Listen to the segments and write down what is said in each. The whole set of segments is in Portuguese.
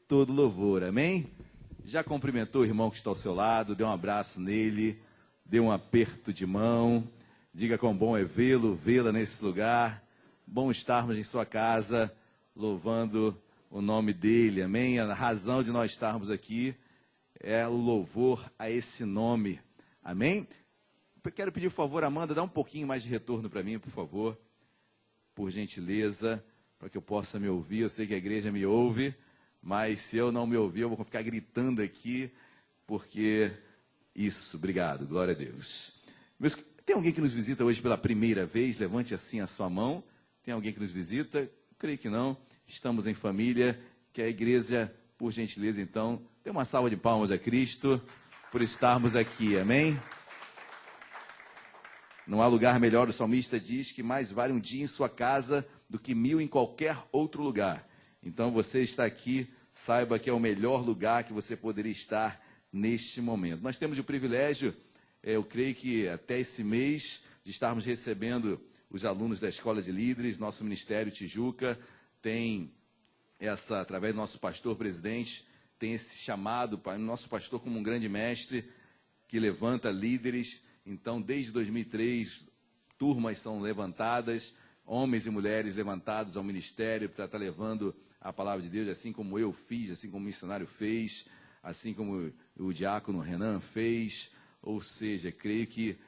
todo louvor, amém? Já cumprimentou o irmão que está ao seu lado, dê um abraço nele, dê um aperto de mão, diga quão bom é vê-lo, vê-la nesse lugar, bom estarmos em sua casa, louvando o nome dele, amém? A razão de nós estarmos aqui é o louvor a esse nome, amém? Eu quero pedir, por favor, Amanda, dá um pouquinho mais de retorno para mim, por favor, por gentileza, para que eu possa me ouvir. Eu sei que a igreja me ouve, mas se eu não me ouvir, eu vou ficar gritando aqui, porque isso, obrigado, glória a Deus. Tem alguém que nos visita hoje pela primeira vez? Levante assim a sua mão. Tem alguém que nos visita? Creio que não. Estamos em família, que a igreja, por gentileza, então, dê uma salva de palmas a Cristo por estarmos aqui, amém? Não há lugar melhor, o salmista diz que mais vale um dia em sua casa do que 1000 em qualquer outro lugar. Então você está aqui, saiba que é o melhor lugar que você poderia estar neste momento. Nós temos o privilégio, eu creio que até esse mês, de estarmos recebendo os alunos da Escola de Líderes. Nosso Ministério Tijuca tem essa, através do nosso pastor presidente, tem esse chamado, nosso pastor como um grande mestre, que levanta líderes. Então, desde 2003, turmas são levantadas, homens e mulheres levantados ao ministério para estar levando a palavra de Deus, assim como eu fiz, assim como o missionário fez, assim como o diácono Renan fez. Ou seja, creio que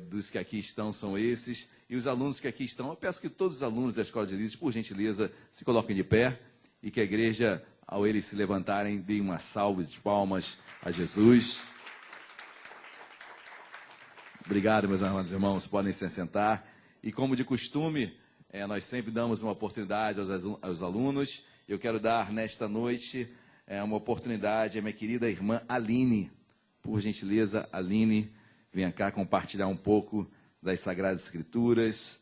dos que aqui estão são esses. E os alunos que aqui estão, eu peço que todos os alunos da Escola de Líderes, por gentileza, se coloquem de pé e que a igreja, ao eles se levantarem, dê uma salva de palmas a Jesus. Obrigado, meus amados irmãos, podem se assentar. E como de costume, nós sempre damos uma oportunidade aos alunos. Eu quero dar nesta noite uma oportunidade à minha querida irmã Aline. Por gentileza, Aline, venha cá compartilhar um pouco das Sagradas Escrituras.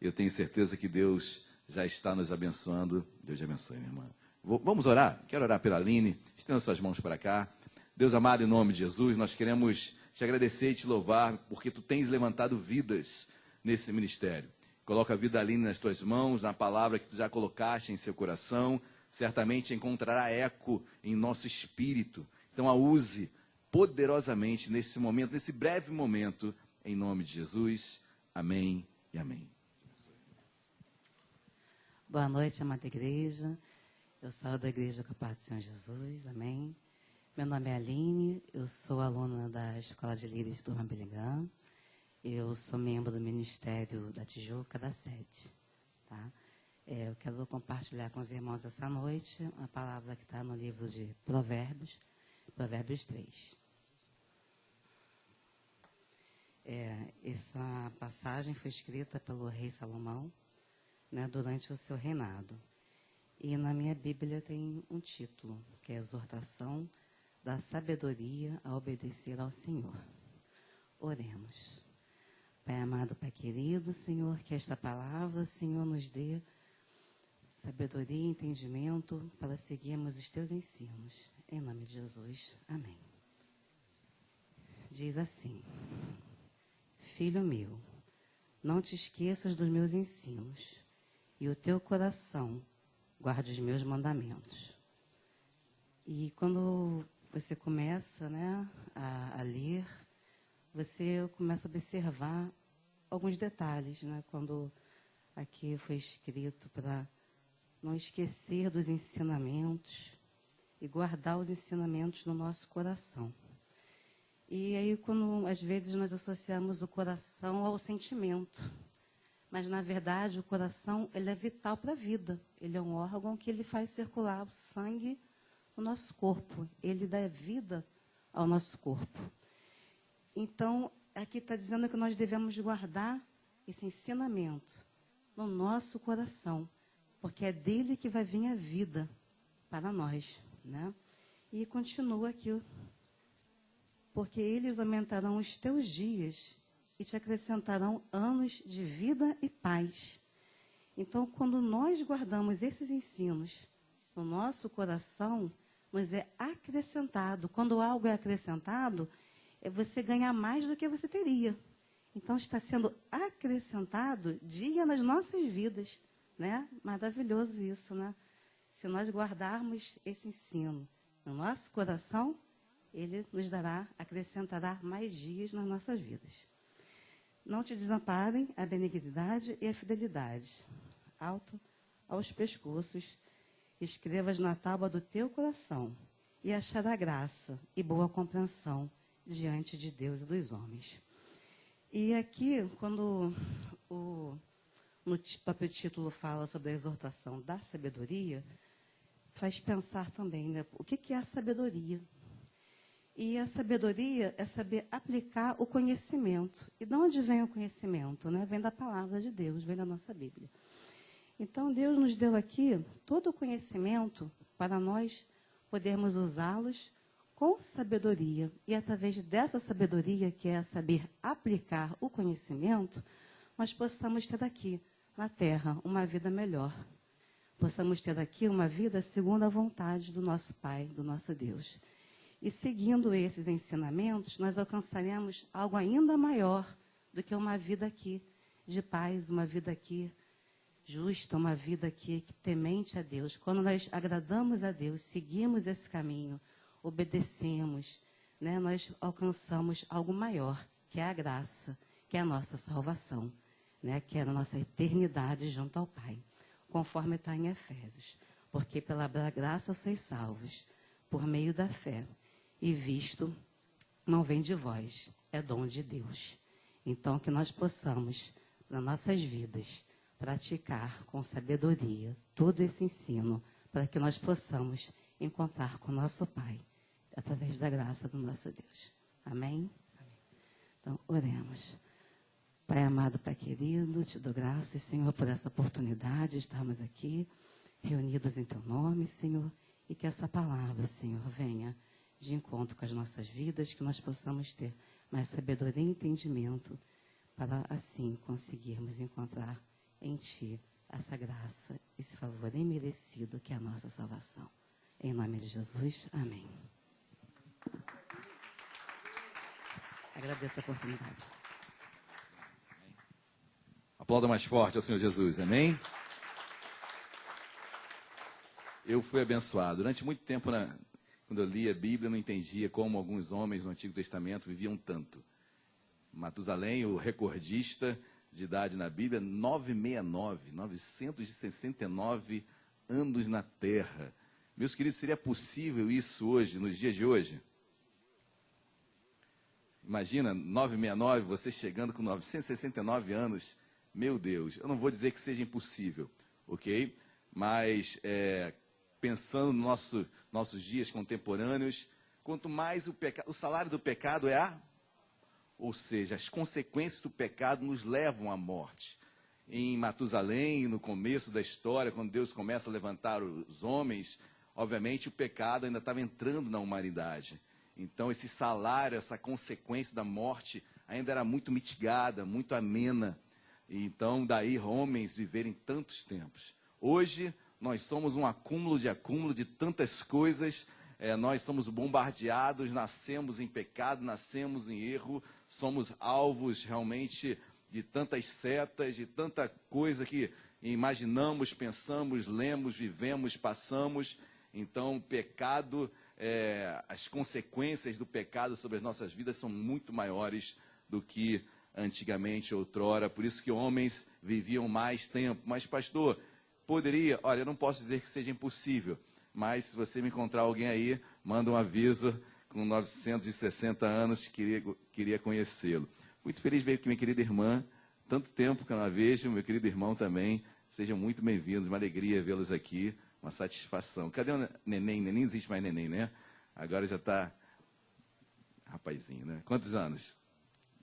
Eu tenho certeza que Deus já está nos abençoando. Deus te abençoe, minha irmã. Vamos orar? Quero orar pela Aline. Estenda suas mãos para cá. Deus amado, em nome de Jesus, nós queremos te agradecer e te louvar, porque tu tens levantado vidas nesse ministério. Coloca a vida da Aline nas tuas mãos, na palavra que tu já colocaste em seu coração. Certamente encontrará eco em nosso espírito. Então a use poderosamente nesse momento, nesse breve momento, em nome de Jesus. Amém e amém. Boa noite, amada igreja. Eu saio da igreja com a paz do Senhor Jesus. Amém. Meu nome é Aline, eu sou aluna da Escola de Líderes do Rambeligã. Eu sou membro do Ministério da Tijuca, da sede. Tá? Eu quero compartilhar com os irmãos essa noite a palavra que está no livro de Provérbios, Provérbios 3. Essa passagem foi escrita pelo rei Salomão, né, durante o seu reinado. E na minha Bíblia tem um título, que é Exortação da Sabedoria a Obedecer ao Senhor. Oremos. Pai amado, Pai querido, Senhor, que esta palavra, Senhor, nos dê sabedoria e entendimento para seguirmos os teus ensinos. Em nome de Jesus. Amém. Diz assim: Filho meu, não te esqueças dos meus ensinos, e o teu coração guarde os meus mandamentos. E quando você começa, né, a ler, você começa a observar alguns detalhes, né, quando aqui foi escrito para não esquecer dos ensinamentos e guardar os ensinamentos no nosso coração. E aí, quando às vezes nós associamos o coração ao sentimento, mas na verdade o coração ele é vital para a vida. Ele é um órgão que ele faz circular o sangue no nosso corpo. Ele dá vida ao nosso corpo. Então, aqui está dizendo que nós devemos guardar esse ensinamento no nosso coração, porque é dele que vai vir a vida para nós, né? E continua aqui, porque eles aumentarão os teus dias e te acrescentarão anos de vida e paz. Então, quando nós guardamos esses ensinos no nosso coração, nos é acrescentado. Quando algo é acrescentado, você ganha mais do que você teria. Então, está sendo acrescentado dia nas nossas vidas, né? Maravilhoso isso, né? se nós guardarmos esse ensino no nosso coração, ele nos acrescentará mais dias nas nossas vidas. Não te desamparem a benignidade e a fidelidade. Alto aos pescoços, escrevas na tábua do teu coração, e achará graça e boa compreensão diante de Deus e dos homens. E aqui, quando no próprio título fala sobre a exortação da sabedoria, faz pensar também, né, o que é a sabedoria? E a sabedoria é saber aplicar o conhecimento. E de onde vem o conhecimento? Né? Vem da palavra de Deus, vem da nossa Bíblia. Então, Deus nos deu aqui todo o conhecimento para nós podermos usá-los com sabedoria. E através dessa sabedoria, que é saber aplicar o conhecimento, nós possamos ter aqui, na terra, uma vida melhor. Possamos ter aqui uma vida segundo a vontade do nosso Pai, do nosso Deus. E seguindo esses ensinamentos, nós alcançaremos algo ainda maior do que uma vida aqui de paz, uma vida aqui justa, uma vida aqui temente a Deus. Quando nós agradamos a Deus, seguimos esse caminho, obedecemos, né, nós alcançamos algo maior, que é a graça, que é a nossa salvação, né, que é a nossa eternidade junto ao Pai, conforme está em Efésios. Porque pela graça sois salvos, por meio da fé. E visto não vem de vós, é dom de Deus. Então, que nós possamos, nas nossas vidas, praticar com sabedoria todo esse ensino, para que nós possamos encontrar com o nosso Pai, através da graça do nosso Deus. Amém? Então, oremos. Pai amado, Pai querido, te dou graças, Senhor, por essa oportunidade de estarmos aqui, reunidos em Teu nome, Senhor, e que essa palavra, Senhor, venha de encontro com as nossas vidas, que nós possamos ter mais sabedoria e entendimento para, assim, conseguirmos encontrar em Ti essa graça, esse favor imerecido que é a nossa salvação. Em nome de Jesus, amém. Agradeço a oportunidade. Aplauda mais forte ao Senhor Jesus, amém? Eu fui abençoado. Durante muito tempo, quando eu lia a Bíblia, eu não entendia como alguns homens no Antigo Testamento viviam tanto. Matusalém, o recordista de idade na Bíblia, 969 anos na Terra. Meus queridos, seria possível isso hoje, nos dias de hoje? Imagina, 969, você chegando com 969 anos. Meu Deus, eu não vou dizer que seja impossível, ok? Mas, pensando nos nossos dias contemporâneos, quanto mais o salário do pecado ou seja, as consequências do pecado nos levam à morte. Em Matusalém, no começo da história, quando Deus começa a levantar os homens, obviamente o pecado ainda estava entrando na humanidade. Então esse salário, essa consequência da morte ainda era muito mitigada, muito amena. E então daí homens viverem tantos tempos. Hoje nós somos um acúmulo de tantas coisas. Nós somos bombardeados, nascemos em pecado, nascemos em erro, somos alvos realmente de tantas setas, de tanta coisa que imaginamos, pensamos, lemos, vivemos, passamos. Então, o pecado, as consequências do pecado sobre as nossas vidas são muito maiores do que antigamente, outrora. Por isso que homens viviam mais tempo. Mas, pastor, olha, eu não posso dizer que seja impossível, mas se você me encontrar alguém aí, manda um aviso com 960 anos, queria conhecê-lo. Muito feliz de ver aqui minha querida irmã, tanto tempo que eu não a vejo, meu querido irmão também, sejam muito bem-vindos, uma alegria vê-los aqui, uma satisfação. Cadê o neném? Nem existe mais neném, né? Agora já está rapazinho, né? Quantos anos?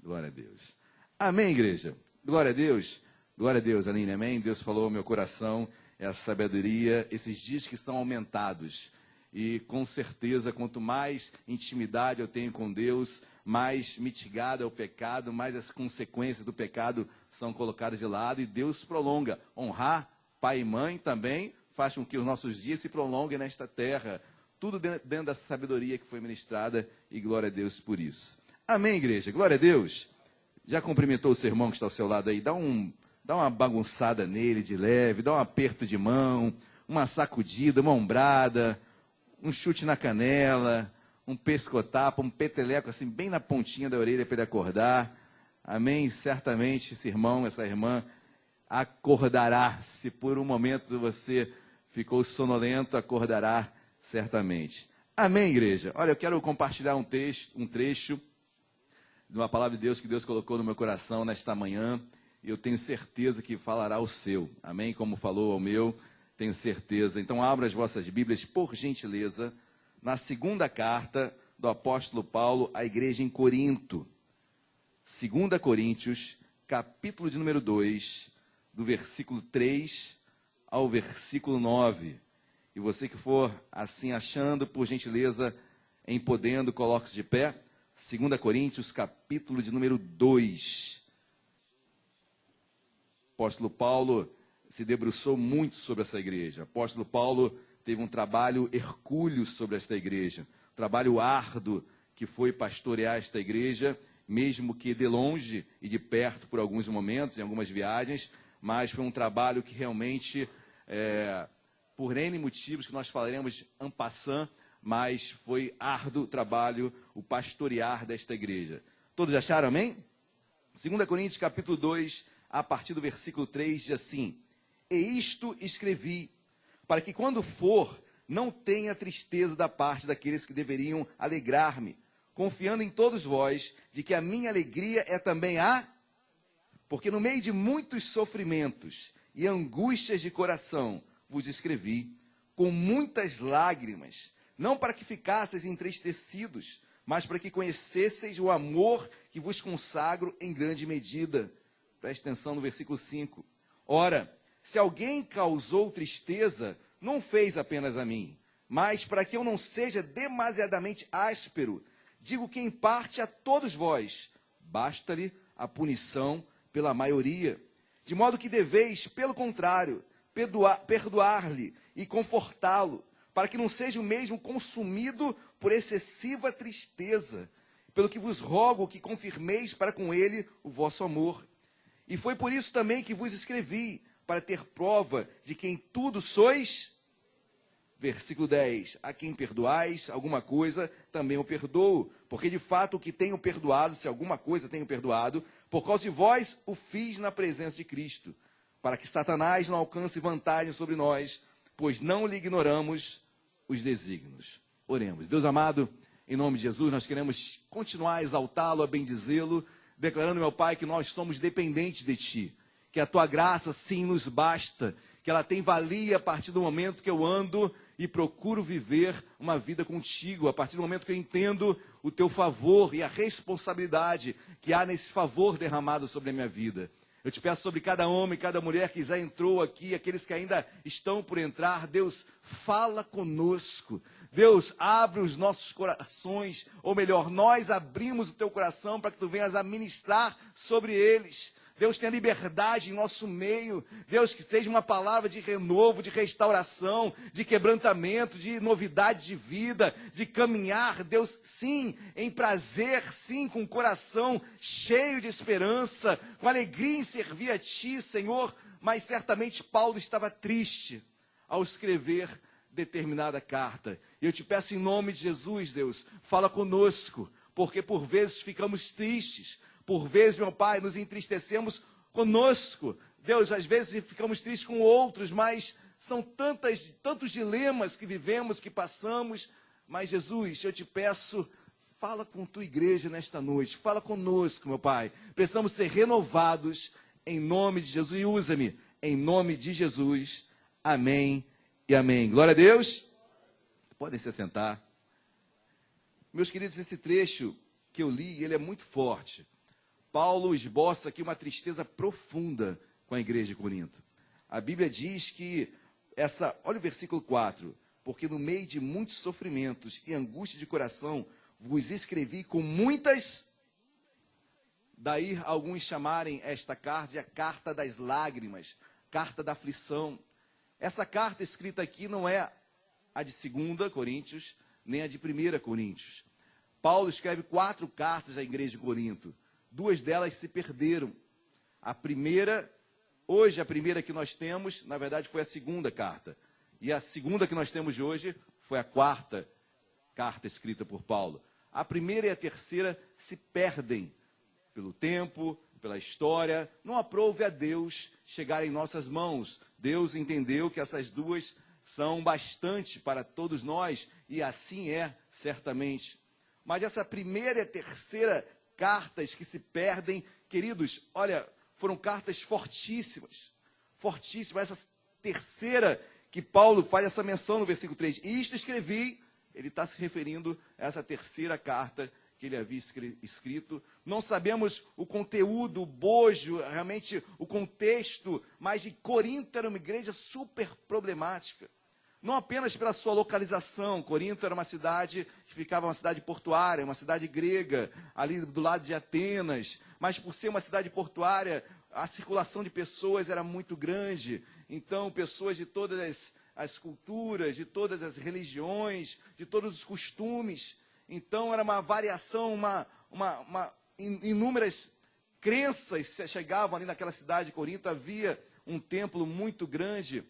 Glória a Deus. Amém, igreja? Glória a Deus. Glória a Deus, Aline, amém? Deus falou ao meu coração, essa sabedoria, esses dias que são aumentados. E com certeza, quanto mais intimidade eu tenho com Deus, mais mitigado é o pecado, mais as consequências do pecado são colocadas de lado e Deus prolonga. Honrar pai e mãe também faz com que os nossos dias se prolonguem nesta terra. Tudo dentro dessa sabedoria que foi ministrada e glória a Deus por isso. Amém, igreja? Glória a Deus. Já cumprimentou o seu irmão que está ao seu lado aí? Dá uma bagunçada nele de leve, dá um aperto de mão, uma sacudida, uma ombrada, um chute na canela, um pescotapa, um peteleco assim bem na pontinha da orelha para ele acordar. Amém? Certamente esse irmão, essa irmã acordará. Se por um momento você ficou sonolento, acordará certamente. Amém, igreja? Olha, eu quero compartilhar um trecho de uma palavra de Deus que Deus colocou no meu coração nesta manhã, e eu tenho certeza que falará o seu. Amém? Como falou ao meu, tenho certeza. Então, abra as vossas Bíblias, por gentileza, na segunda carta do apóstolo Paulo à igreja em Corinto. 2 Coríntios, capítulo de número 2, do versículo 3 ao versículo 9. E você que for assim achando, por gentileza, em podendo, coloque-se de pé. 2 Coríntios, capítulo de número 2. O apóstolo Paulo se debruçou muito sobre essa igreja. O apóstolo Paulo teve um trabalho hercúleo sobre esta igreja. Um trabalho árduo que foi pastorear esta igreja, mesmo que de longe e de perto por alguns momentos, em algumas viagens, mas foi um trabalho que realmente, por N motivos que nós falaremos en passant, mas foi árduo o trabalho, o pastorear desta igreja. Todos acharam, amém? 2 Coríntios, capítulo 2, a partir do versículo 3, diz assim: E isto escrevi, para que quando for, não tenha tristeza da parte daqueles que deveriam alegrar-me, confiando em todos vós, de que a minha alegria é também porque no meio de muitos sofrimentos e angústias de coração vos escrevi, com muitas lágrimas, não para que ficasseis entristecidos, mas para que conhecesseis o amor que vos consagro em grande medida. Preste atenção no versículo 5. Ora, se alguém causou tristeza, não fez apenas a mim, mas para que eu não seja demasiadamente áspero, digo que em parte a todos vós, basta-lhe a punição pela maioria, de modo que deveis, pelo contrário, perdoar-lhe e confortá-lo, para que não seja o mesmo consumido por excessiva tristeza, pelo que vos rogo que confirmeis para com ele o vosso amor. E foi por isso também que vos escrevi, para ter prova de que em tudo sois. Versículo 10, a quem perdoais alguma coisa, também o perdoo, porque de fato o que tenho perdoado, se alguma coisa tenho perdoado, por causa de vós o fiz na presença de Cristo, para que Satanás não alcance vantagem sobre nós, pois não lhe ignoramos os desígnios. Oremos. Deus amado, em nome de Jesus, nós queremos continuar a exaltá-lo, a bendizê-lo, declarando, meu Pai, que nós somos dependentes de Ti, que a Tua graça sim nos basta, que ela tem valia a partir do momento que eu ando e procuro viver uma vida contigo, a partir do momento que eu entendo o teu favor e a responsabilidade que há nesse favor derramado sobre a minha vida. Eu te peço sobre cada homem, cada mulher que já entrou aqui, aqueles que ainda estão por entrar, Deus, fala conosco. Deus, abre os nossos corações, ou melhor, nós abrimos o teu coração para que tu venhas a ministrar sobre eles. Deus, tenha liberdade em nosso meio. Deus, que seja uma palavra de renovo, de restauração, de quebrantamento, de novidade de vida, de caminhar, Deus, sim, em prazer, sim, com o coração cheio de esperança, com alegria em servir a Ti, Senhor. Mas certamente Paulo estava triste ao escrever determinada carta. E eu te peço em nome de Jesus, Deus, fala conosco, porque por vezes ficamos tristes, por vezes, meu Pai, nos entristecemos conosco. Deus, às vezes ficamos tristes com outros, mas são tantos dilemas que vivemos, que passamos. Mas, Jesus, eu te peço, fala com tua igreja nesta noite. Fala conosco, meu Pai. Precisamos ser renovados em nome de Jesus. E usa-me em nome de Jesus. Amém e amém. Glória a Deus. Podem se assentar. Meus queridos, esse trecho que eu li, ele é muito forte. Paulo esboça aqui uma tristeza profunda com a igreja de Corinto. A Bíblia diz que olha o versículo 4, porque no meio de muitos sofrimentos e angústia de coração, vos escrevi com muitas, daí alguns chamarem esta carta de a carta das lágrimas, carta da aflição. Essa carta escrita aqui não é a de 2 Coríntios, nem a de 1 Coríntios. Paulo escreve 4 cartas à igreja de Corinto. 2 delas se perderam. A primeira que nós temos, na verdade, foi a segunda carta. E a segunda que nós temos de hoje foi a quarta carta escrita por Paulo. A primeira e a terceira se perdem pelo tempo, pela história. Não aprouve a Deus chegar em nossas mãos. Deus entendeu que essas duas são bastante para todos nós, e assim é, certamente. Mas essa primeira e a terceira cartas que se perdem, queridos, olha, foram cartas fortíssimas. Fortíssimas. Essa terceira que Paulo faz essa menção no versículo 3. E isto escrevi, ele está se referindo a essa terceira carta que ele havia escrito. Não sabemos o conteúdo, o bojo, realmente o contexto, mas de Corinto era uma igreja super problemática. Não apenas pela sua localização. Corinto era uma cidade que ficava uma cidade portuária, uma cidade grega, ali do lado de Atenas, mas por ser uma cidade portuária, a circulação de pessoas era muito grande. Então, pessoas de todas as culturas, de todas as religiões, de todos os costumes. Então, era uma variação, inúmeras crenças chegavam ali naquela cidade de Corinto. Havia um templo muito grande.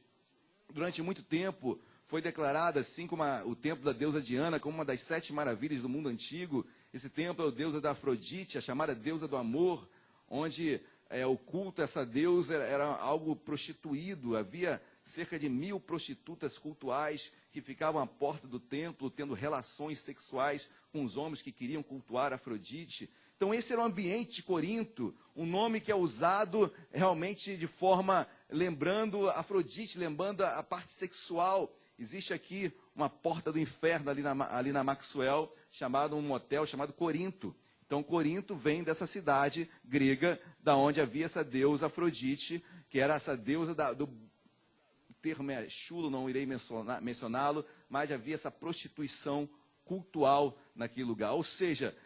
Durante muito tempo foi declarado assim como o templo da deusa Diana, como uma das 7 maravilhas do mundo antigo. Esse templo é a deusa da Afrodite, a chamada deusa do amor, onde o culto a essa deusa era algo prostituído. Havia cerca de 1000 prostitutas cultuais que ficavam à porta do templo, tendo relações sexuais com os homens que queriam cultuar Afrodite. Então esse era o ambiente de Corinto, um nome que é usado realmente de forma, lembrando Afrodite, lembrando a parte sexual. Existe aqui uma porta do inferno ali na Maxwell, um motel chamado Corinto. Então Corinto vem dessa cidade grega, da onde havia essa deusa Afrodite, que era essa deusa o termo é chulo, não irei mencioná-lo, mas havia essa prostituição cultural naquele lugar. Ou seja,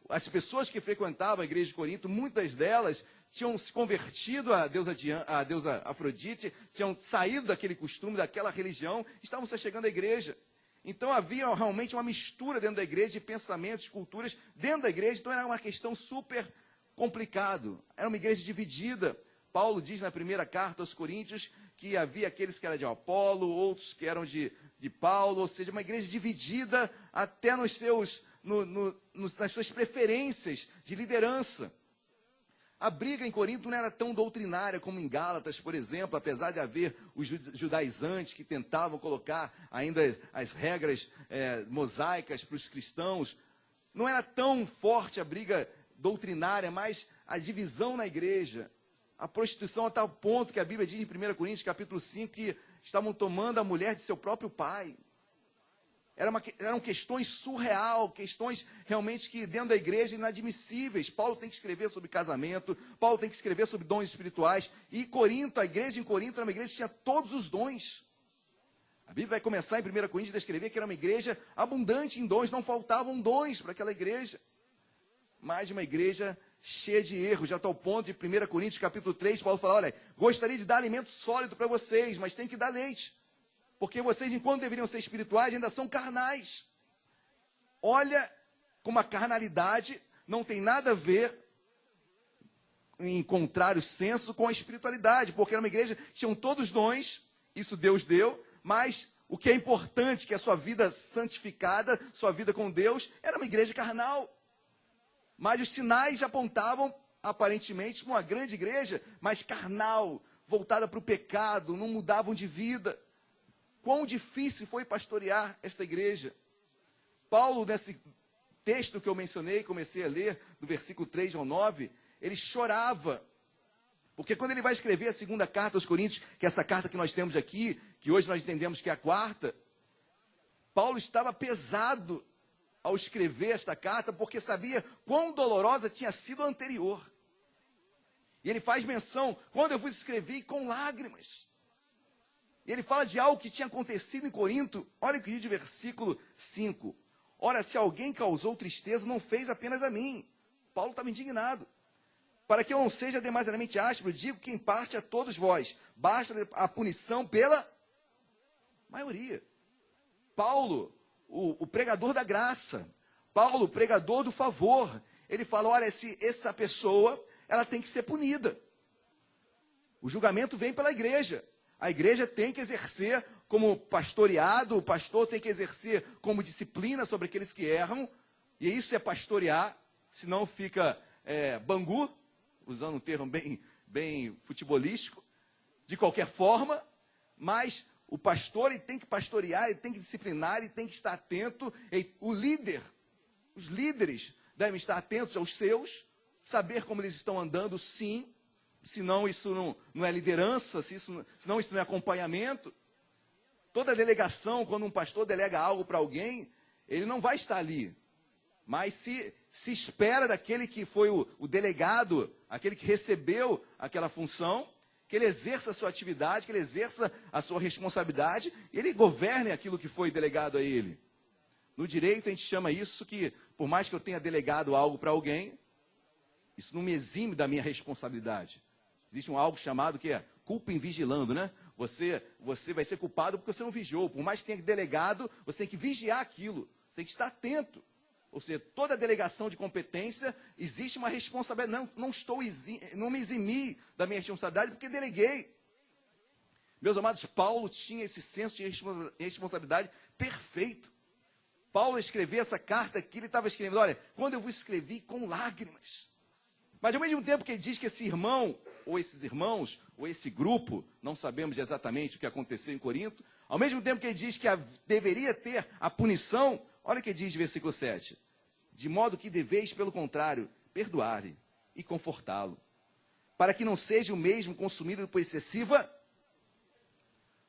as pessoas que frequentavam a igreja de Corinto, muitas delas tinham se convertido à deusa Afrodite, tinham saído daquele costume, daquela religião, estavam se chegando à igreja. Então havia realmente uma mistura dentro da igreja de pensamentos, de culturas dentro da igreja. Então era uma questão super complicada. Era uma igreja dividida. Paulo diz na primeira carta aos Coríntios que havia aqueles que eram de Apolo, outros que eram de Paulo, ou seja, uma igreja dividida até nas suas preferências de liderança. A briga em Corinto não era tão doutrinária como em Gálatas, por exemplo, apesar de haver os judaizantes que tentavam colocar ainda as regras mosaicas para os cristãos. Não era tão forte a briga doutrinária, mas a divisão na igreja. A prostituição a tal ponto que a Bíblia diz em 1 Coríntios, capítulo 5, que estavam tomando a mulher de seu próprio pai. Eram questões surreal, questões realmente que dentro da igreja inadmissíveis. Paulo tem que escrever sobre casamento, Paulo tem que escrever sobre dons espirituais. E Corinto, a igreja em Corinto era uma igreja que tinha todos os dons. A Bíblia vai começar em 1 Coríntios a descrever que era uma igreja abundante em dons, não faltavam dons para aquela igreja. Mas uma igreja cheia de erros, já está ao ponto de 1 Coríntios capítulo 3, Paulo fala, olha, gostaria de dar alimento sólido para vocês, mas tem que dar leite. Porque vocês, enquanto deveriam ser espirituais, ainda são carnais. Olha como a carnalidade não tem nada a ver, em contrário senso, com a espiritualidade. Porque era uma igreja que tinham todos os dons, isso Deus deu, mas o que é importante, que é a sua vida santificada, sua vida com Deus, era uma igreja carnal. Mas os sinais apontavam, aparentemente, para uma grande igreja, mas carnal, voltada para o pecado, não mudavam de vida. Quão difícil foi pastorear esta igreja. Paulo, nesse texto que eu mencionei, comecei a ler, do versículo 3 ao 9, ele chorava. Porque quando ele vai escrever a segunda carta aos Coríntios, que é essa carta que nós temos aqui, que hoje nós entendemos que é a quarta, Paulo estava pesado ao escrever esta carta, porque sabia quão dolorosa tinha sido a anterior. E ele faz menção, quando eu vos escrevi com lágrimas. E ele fala de algo que tinha acontecido em Corinto. Olha o que diz de versículo 5. Ora, se alguém causou tristeza, não fez apenas a mim. Paulo estava indignado. Para que eu não seja demasiadamente áspero, digo que em parte a todos vós. Basta a punição pela maioria. Paulo, o pregador da graça. Paulo, o pregador do favor. Ele fala, olha, essa pessoa, ela tem que ser punida. O julgamento vem pela igreja. A igreja tem que exercer como pastoreado, o pastor tem que exercer como disciplina sobre aqueles que erram, e isso é pastorear, senão fica bangu, usando um termo bem futebolístico, de qualquer forma, mas o pastor ele tem que pastorear, ele tem que disciplinar, ele tem que estar atento, os líderes devem estar atentos aos seus, saber como eles estão andando, sim, senão isso não é liderança, senão isso não é acompanhamento. Toda delegação, quando um pastor delega algo para alguém, ele não vai estar ali. Mas se espera daquele que foi o delegado, aquele que recebeu aquela função, que ele exerça a sua atividade, que ele exerça a sua responsabilidade, e ele governe aquilo que foi delegado a ele. No direito a gente chama isso que, por mais que eu tenha delegado algo para alguém, isso não me exime da minha responsabilidade. Existe algo chamado que é culpa em vigilando, né? Você vai ser culpado porque você não vigiou. Por mais que tenha delegado, você tem que vigiar aquilo. Você tem que estar atento. Ou seja, toda delegação de competência, existe uma responsabilidade. Não me eximi da minha responsabilidade porque deleguei. Meus amados, Paulo tinha esse senso de responsabilidade perfeito. Paulo escreveu essa carta aqui, ele estava escrevendo, olha, quando eu vos escrevi com lágrimas. Mas ao mesmo tempo que ele diz que esse irmão, ou esses irmãos, ou esse grupo, não sabemos exatamente o que aconteceu em Corinto, ao mesmo tempo que ele diz que deveria ter a punição, olha o que diz no versículo 7. De modo que deveis, pelo contrário, perdoar-lhe e confortá-lo, para que não seja o mesmo consumido por excessiva.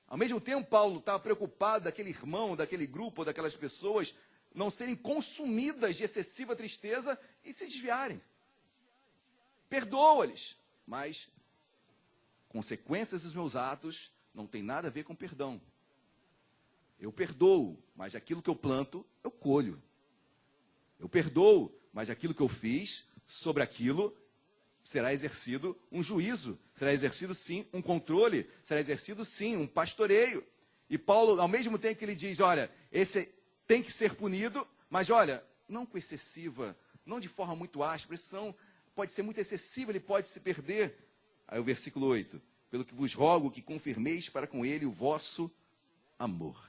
Ao mesmo tempo, Paulo estava preocupado daquele irmão, daquele grupo, daquelas pessoas, não serem consumidas de excessiva tristeza e se desviarem. Perdoa-lhes, mas consequências dos meus atos não tem nada a ver com perdão. Eu perdoo, mas aquilo que eu planto, eu colho. Eu perdoo, mas aquilo que eu fiz, sobre aquilo, será exercido um juízo. Será exercido, sim, um controle. Será exercido, sim, um pastoreio. E Paulo, ao mesmo tempo que ele diz, olha, esse tem que ser punido, mas olha, não com excessiva, não de forma muito áspera, pode ser muito excessiva, ele pode se perder. Aí o versículo 8, pelo que vos rogo que confirmeis para com ele o vosso amor.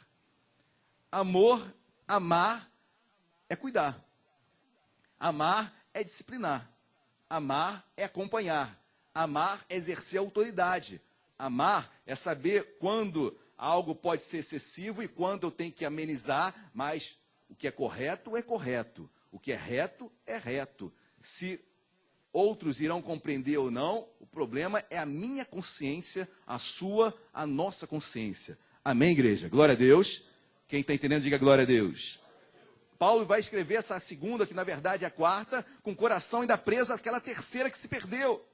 Amar é cuidar. Amar é disciplinar. Amar é acompanhar. Amar é exercer autoridade. Amar é saber quando algo pode ser excessivo e quando eu tenho que amenizar, mas o que é correto é correto. O que é reto é reto. Se outros irão compreender ou não, o problema é a minha consciência, a sua, a nossa consciência. Amém, igreja? Glória a Deus. Quem está entendendo, diga glória a Deus. Paulo vai escrever essa segunda, que na verdade é a quarta, com o coração ainda preso àquela terceira que se perdeu.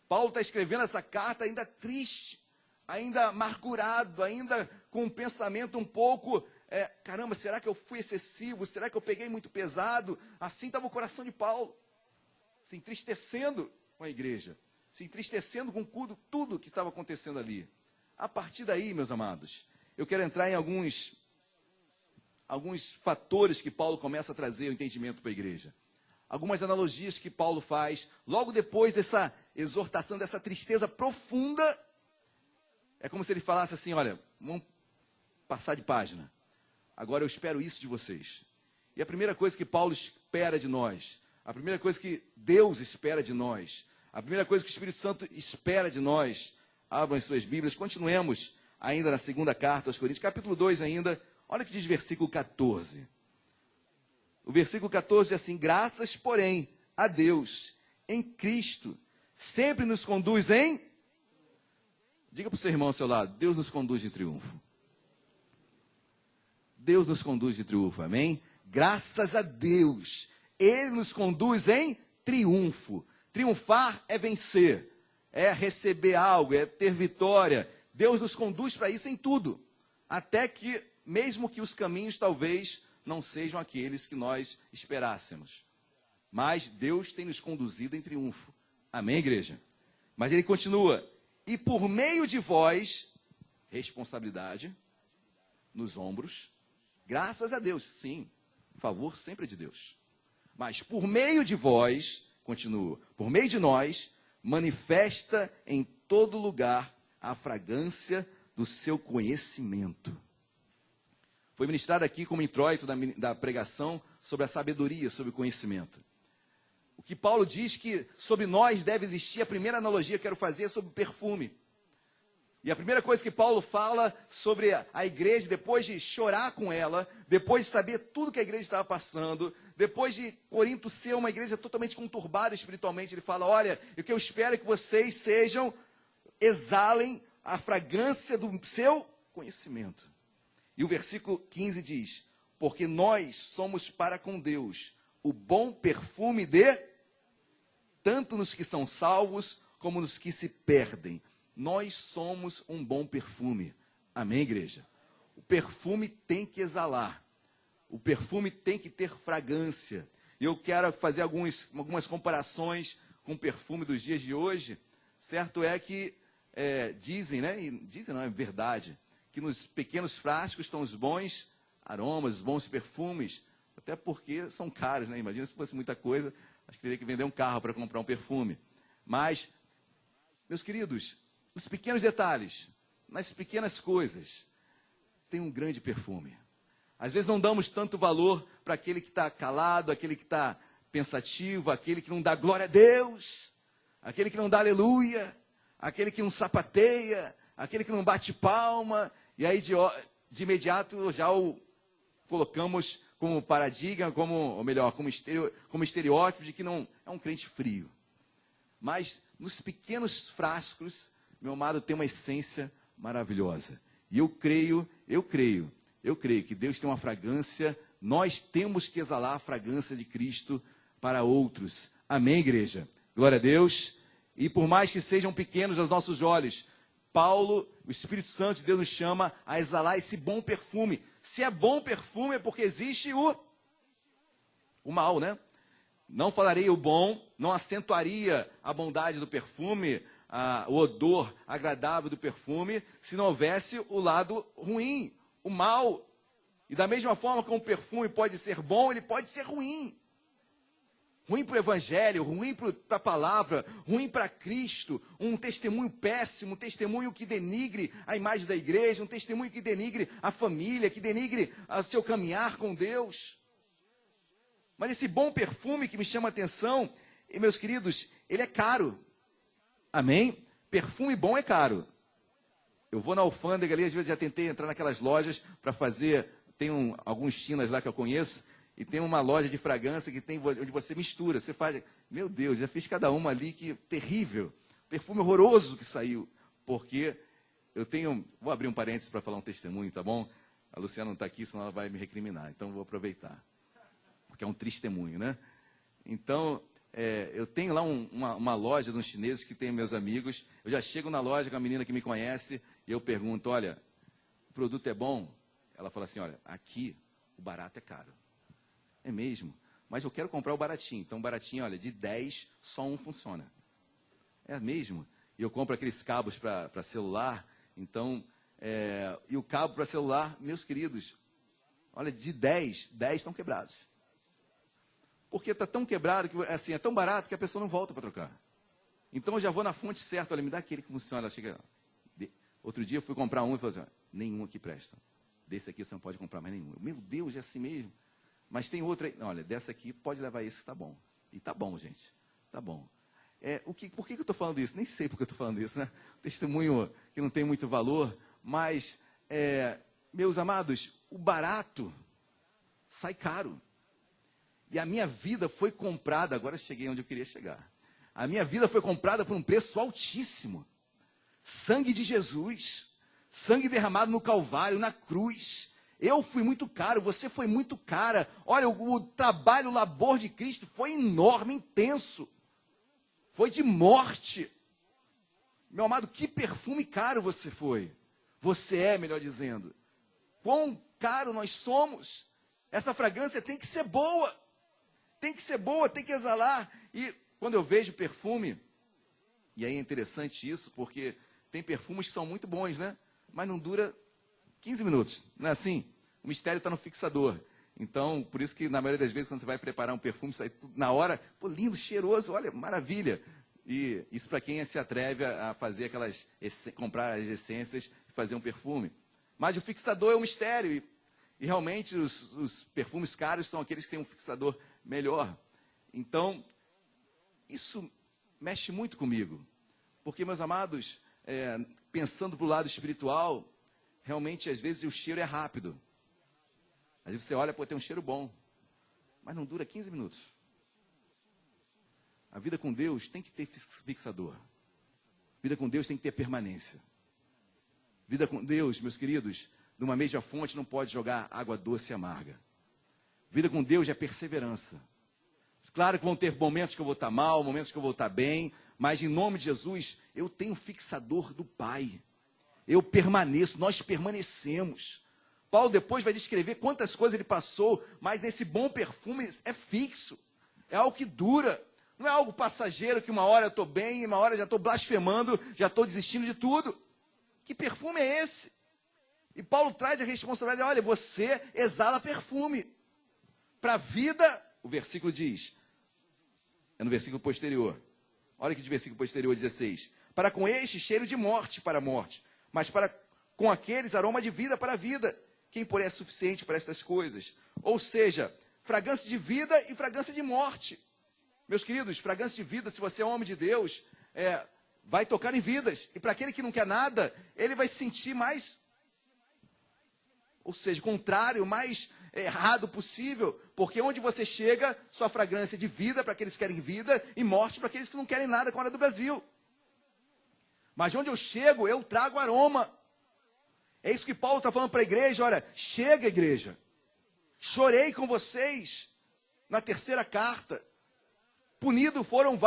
Paulo está escrevendo essa carta ainda triste, ainda amargurado, ainda com um pensamento um pouco, caramba, será que eu fui excessivo? Será que eu peguei muito pesado? Assim estava o coração de Paulo, se entristecendo com a igreja, se entristecendo com tudo que estava acontecendo ali. A partir daí, meus amados, eu quero entrar em alguns fatores que Paulo começa a trazer o entendimento para a igreja. Algumas analogias que Paulo faz, logo depois dessa exortação, dessa tristeza profunda, é como se ele falasse assim, olha, vamos passar de página. Agora eu espero isso de vocês. E a primeira coisa que Paulo espera de nós, a primeira coisa que Deus espera de nós, a primeira coisa que o Espírito Santo espera de nós, abram as suas Bíblias, continuemos ainda na segunda carta aos Coríntios, capítulo 2 ainda, olha o que diz o versículo 14. O versículo 14 diz assim, graças, porém, a Deus, em Cristo, sempre nos conduz em... Diga para o seu irmão ao seu lado, Deus nos conduz em triunfo. Deus nos conduz em triunfo, amém? Graças a Deus, Ele nos conduz em triunfo. Triunfar é vencer, é receber algo, é ter vitória. Deus nos conduz para isso em tudo, até que, mesmo que os caminhos talvez não sejam aqueles que nós esperássemos. Mas Deus tem nos conduzido em triunfo. Amém, igreja? Mas ele continua, e por meio de vós, responsabilidade nos ombros, graças a Deus, sim, favor sempre é de Deus. Mas por meio de vós, continua, por meio de nós, manifesta em todo lugar a fragrância do seu conhecimento. Foi ministrado aqui como introito da pregação sobre a sabedoria, sobre o conhecimento. O que Paulo diz que sobre nós deve existir, a primeira analogia que eu quero fazer é sobre o perfume. E a primeira coisa que Paulo fala sobre a igreja, depois de chorar com ela, depois de saber tudo que a igreja estava passando, depois de Corinto ser uma igreja totalmente conturbada espiritualmente, ele fala, olha, o que eu espero é que vocês exalem a fragrância do seu conhecimento. E o versículo 15 diz, porque nós somos para com Deus o bom perfume tanto nos que são salvos, como nos que se perdem. Nós somos um bom perfume. Amém, igreja? O perfume tem que exalar. O perfume tem que ter fragrância. E eu quero fazer algumas comparações com o perfume dos dias de hoje. Certo é que dizem, né? E dizem não, é verdade, que nos pequenos frascos estão os bons aromas, os bons perfumes, até porque são caros, né? Imagina se fosse muita coisa, acho que teria que vender um carro para comprar um perfume. Mas, meus queridos, nos pequenos detalhes, nas pequenas coisas, tem um grande perfume. Às vezes não damos tanto valor para aquele que está calado, aquele que está pensativo, aquele que não dá glória a Deus, aquele que não dá aleluia, aquele que não sapateia, aquele que não bate palma, e aí de imediato já o colocamos como paradigma, como estereótipo de que não é um crente frio. Mas nos pequenos frascos, meu amado, tem uma essência maravilhosa. E eu creio que Deus tem uma fragrância, nós temos que exalar a fragrância de Cristo para outros. Amém, igreja? Glória a Deus. E por mais que sejam pequenos aos nossos olhos, Paulo, o Espírito Santo de Deus nos chama a exalar esse bom perfume. Se é bom perfume é porque existe o mal, né? Não falaria o bom, não acentuaria a bondade do perfume, o odor agradável do perfume, se não houvesse o lado ruim, o mal. E da mesma forma como o perfume pode ser bom, ele pode ser ruim. Ruim para o evangelho, ruim para a palavra, ruim para Cristo, um testemunho péssimo, um testemunho que denigre a imagem da igreja, um testemunho que denigre a família, que denigre o seu caminhar com Deus. Mas esse bom perfume que me chama a atenção, e meus queridos, ele é caro. Amém? Perfume bom é caro. Eu vou na alfândega ali, às vezes já tentei entrar naquelas lojas para fazer, tem alguns chinas lá que eu conheço, e tem uma loja de fragrância que tem onde você mistura, você faz, meu Deus, já fiz cada uma ali que terrível, perfume horroroso que saiu, porque vou abrir um parênteses para falar um testemunho, tá bom? A Luciana não está aqui, senão ela vai me recriminar, então vou aproveitar, porque é um testemunho, né? Então, eu tenho lá uma loja de uns chineses que tem meus amigos, eu já chego na loja com a menina que me conhece, e eu pergunto, olha, o produto é bom? Ela fala assim, olha, aqui o barato é caro. É mesmo? Mas eu quero comprar o baratinho. Então, o baratinho, olha, de 10, só um funciona. É mesmo? E eu compro aqueles cabos para celular. Então, e o cabo para celular, meus queridos, olha, de 10 estão quebrados. Porque está tão quebrado, que assim, é tão barato que a pessoa não volta para trocar. Então, eu já vou na fonte certa. Olha, me dá aquele que funciona. Ela chega, outro dia eu fui comprar um e falei assim, nenhum aqui presta. Desse aqui você não pode comprar mais nenhum. Meu Deus, é assim mesmo? Mas tem outra, olha, dessa aqui pode levar esse que está bom. E está bom, gente. Está bom. Por que eu estou falando isso? Nem sei por que eu estou falando isso, né? Testemunho que não tem muito valor, mas, meus amados, o barato sai caro. E a minha vida foi comprada, agora cheguei onde eu queria chegar. A minha vida foi comprada por um preço altíssimo. Sangue de Jesus, sangue derramado no Calvário, na cruz. Eu fui muito caro, você foi muito cara. Olha, o trabalho, o labor de Cristo foi enorme, intenso. Foi de morte. Meu amado, que perfume caro você foi. Você é, melhor dizendo. Quão caro nós somos. Essa fragrância tem que ser boa. Tem que ser boa, tem que exalar. E quando eu vejo perfume, e aí é interessante isso, porque tem perfumes que são muito bons, né? Mas não dura 15 minutos, não é assim? O mistério está no fixador. Então, por isso que na maioria das vezes, quando você vai preparar um perfume, sai tudo na hora, pô, lindo, cheiroso, olha, maravilha. E isso para quem se atreve a fazer comprar as essências e fazer um perfume. Mas o fixador é um mistério. E realmente os perfumes caros são aqueles que têm um fixador melhor. Então, isso mexe muito comigo. Porque, meus amados, pensando para o lado espiritual, realmente, às vezes, o cheiro é rápido. Às vezes você olha, pô, tem um cheiro bom. Mas não dura 15 minutos. A vida com Deus tem que ter fixador. A vida com Deus tem que ter permanência. Vida com Deus, meus queridos, numa mesma fonte não pode jogar água doce e amarga. Vida com Deus é perseverança. Claro que vão ter momentos que eu vou estar mal, momentos que eu vou estar bem, mas em nome de Jesus, eu tenho fixador do Pai. Eu permaneço, nós permanecemos. Paulo depois vai descrever quantas coisas ele passou, mas nesse bom perfume é fixo. É algo que dura. Não é algo passageiro que uma hora eu estou bem, uma hora eu já estou blasfemando, já estou desistindo de tudo. Que perfume é esse? E Paulo traz a responsabilidade, olha, você exala perfume. Para a vida, o versículo diz, é no versículo posterior. Olha que de versículo posterior, 16. Para com este, cheiro de morte para a morte, mas com aqueles, aroma de vida para a vida. Quem, porém, é suficiente para estas coisas? Ou seja, fragrância de vida e fragrância de morte. Meus queridos, fragrância de vida, se você é um homem de Deus, vai tocar em vidas. E para aquele que não quer nada, ele vai se sentir mais, ou seja, contrário, mais errado possível. Porque onde você chega, sua fragrância é de vida para aqueles que querem vida e morte para aqueles que não querem nada com a hora do Brasil. Mas onde eu chego, eu trago aroma. É isso que Paulo está falando para a igreja. Olha, chega, igreja. Chorei com vocês na terceira carta. Punidos foram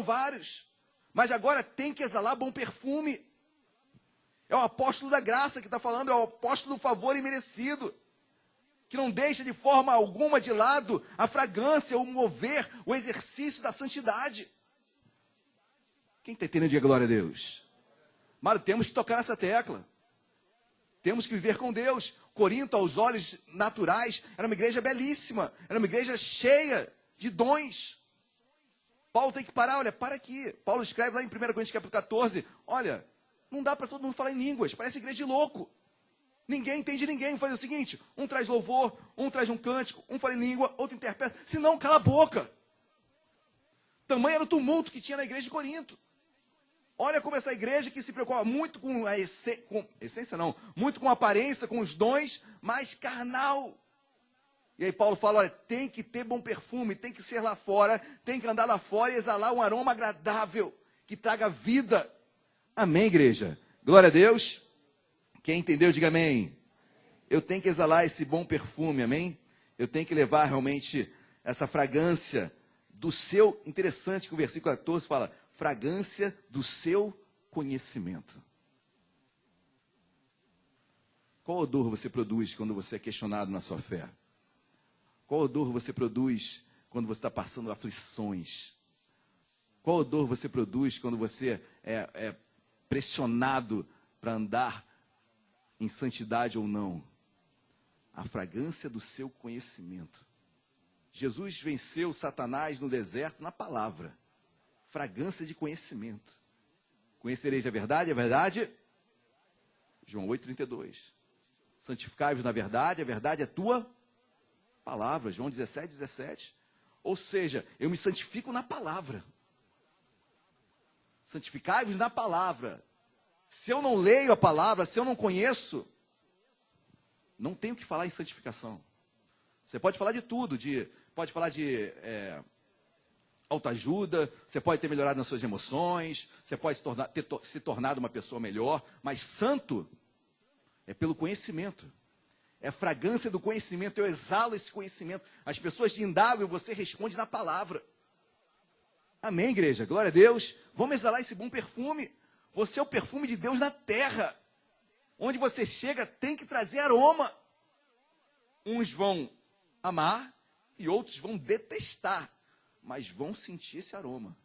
vários. Mas agora tem que exalar bom perfume. É o apóstolo da graça que está falando, é o apóstolo do favor imerecido. Que não deixa de forma alguma de lado a fragrância, o mover, o exercício da santidade. Quem está entendendo, diga glória a Deus. Mas temos que tocar nessa tecla. Temos que viver com Deus. Corinto, aos olhos naturais, era uma igreja belíssima. Era uma igreja cheia de dons. Paulo tem que parar, olha, para aqui. Paulo escreve lá em 1 Coríntios capítulo 14, olha, não dá para todo mundo falar em línguas, parece igreja de louco. Ninguém entende ninguém. Vamos fazer o seguinte, um traz louvor, um traz um cântico, um fala em língua, outro interpreta. Se não, cala a boca. Tamanho era o tumulto que tinha na igreja de Corinto. Olha como essa igreja que se preocupa muito com a essência não, muito com a aparência, com os dons, mas carnal. E aí Paulo fala, olha, tem que ter bom perfume, tem que ser lá fora, tem que andar lá fora e exalar um aroma agradável, que traga vida. Amém, igreja? Glória a Deus. Quem entendeu, diga amém. Eu tenho que exalar esse bom perfume, amém? Eu tenho que levar realmente essa fragrância do seu, interessante que o versículo 14 fala, fragrância do seu conhecimento. Qual odor você produz quando você é questionado na sua fé? Qual odor você produz quando você está passando aflições? Qual odor você produz quando você é pressionado para andar em santidade ou não? A fragrância do seu conhecimento. Jesus venceu Satanás no deserto na palavra. Fragrância de conhecimento. Conhecereis a verdade? João 8,32. Santificai-vos na verdade, a verdade é tua palavra. João 17,17. Ou seja, eu me santifico na palavra. Santificai-vos na palavra. Se eu não leio a palavra, se eu não conheço, não tenho que falar em santificação. Você pode falar de tudo, pode falar de autoajuda, você pode ter melhorado nas suas emoções, você pode ter se tornado uma pessoa melhor, mas santo é pelo conhecimento. É a fragrância do conhecimento, eu exalo esse conhecimento. As pessoas te indagam e você responde na palavra. Amém, igreja? Glória a Deus. Vamos exalar esse bom perfume. Você é o perfume de Deus na terra. Onde você chega tem que trazer aroma. Uns vão amar e outros vão detestar, mas vão sentir esse aroma.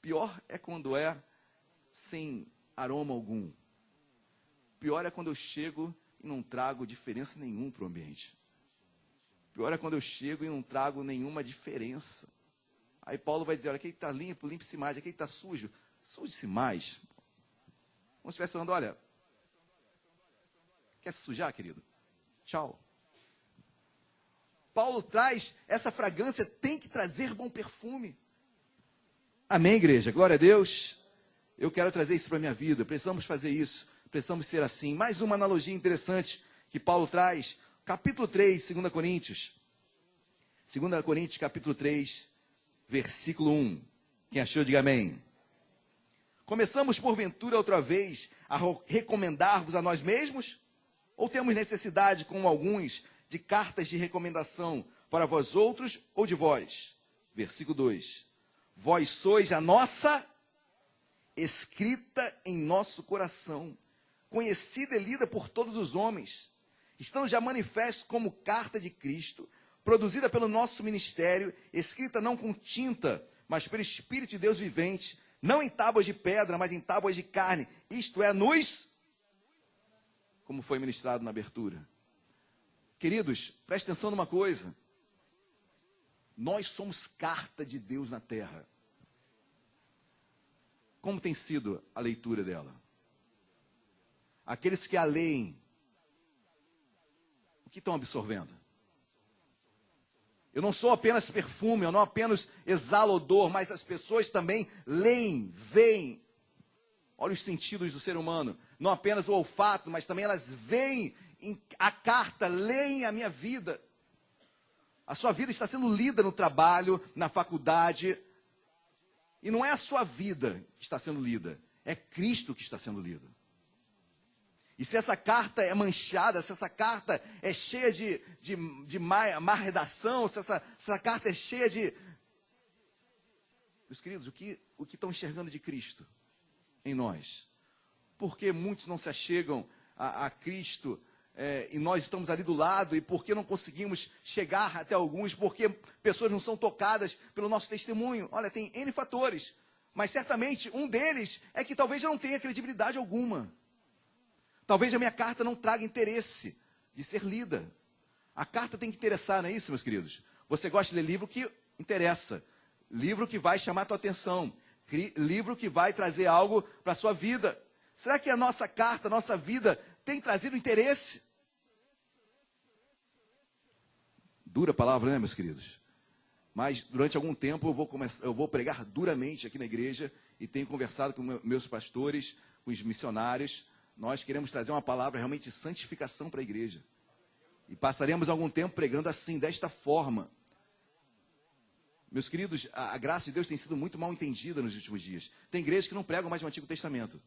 Pior é quando é sem aroma algum. Pior é quando eu chego e não trago diferença nenhuma para o ambiente. Pior é quando eu chego e não trago nenhuma diferença. Aí Paulo vai dizer, olha, aquele que está limpo, limpe-se mais. Aquele que está sujo, suje-se mais. Como se estivesse falando, olha, quer se sujar, querido? Tchau. Paulo traz essa fragrância, tem que trazer bom perfume. Amém, igreja? Glória a Deus. Eu quero trazer isso para a minha vida. Precisamos fazer isso. Precisamos ser assim. Mais uma analogia interessante que Paulo traz. Capítulo 3, 2 Coríntios. 2 Coríntios, capítulo 3, versículo 1. Quem achou, diga amém. Começamos, porventura, outra vez, a recomendar-vos a nós mesmos? Ou temos necessidade, como alguns, de cartas de recomendação para vós outros ou de vós? Versículo 2. Vós sois a nossa escrita em nosso coração, conhecida e lida por todos os homens, estando já manifesto como carta de Cristo, produzida pelo nosso ministério, escrita não com tinta, mas pelo Espírito de Deus vivente, não em tábuas de pedra, mas em tábuas de carne, isto é, como foi ministrado na abertura. Queridos, preste atenção numa coisa. Nós somos carta de Deus na terra. Como tem sido a leitura dela? Aqueles que a leem, o que estão absorvendo? Eu não sou apenas perfume, eu não apenas exalo odor, mas as pessoas também leem, veem. Olha os sentidos do ser humano. Não apenas o olfato, mas também elas veem a carta, leem a minha vida. A sua vida está sendo lida no trabalho, na faculdade. E não é a sua vida que está sendo lida, é Cristo que está sendo lido. E se essa carta é manchada, se essa carta é cheia de má redação, se essa carta é cheia de... Meus queridos, o que estão enxergando de Cristo em nós? Por que muitos não se achegam a Cristo e nós estamos ali do lado? E por que não conseguimos chegar até alguns? Porque pessoas não são tocadas pelo nosso testemunho? Olha, tem N fatores, mas certamente um deles é que talvez eu não tenha credibilidade alguma. Talvez a minha carta não traga interesse de ser lida. A carta tem que interessar, não é isso, meus queridos? Você gosta de ler livro que interessa, livro que vai chamar a tua atenção, livro que vai trazer algo para a sua vida. Será que a nossa carta, a nossa vida tem trazido interesse? Dura palavra, né, meus queridos? Mas durante algum tempo eu vou pregar duramente aqui na igreja e tenho conversado com meus pastores, com os missionários. Nós queremos trazer uma palavra realmente de santificação para a igreja. E passaremos algum tempo pregando assim, desta forma. Meus queridos, a graça de Deus tem sido muito mal entendida nos últimos dias. Tem igrejas que não pregam mais o Antigo Testamento.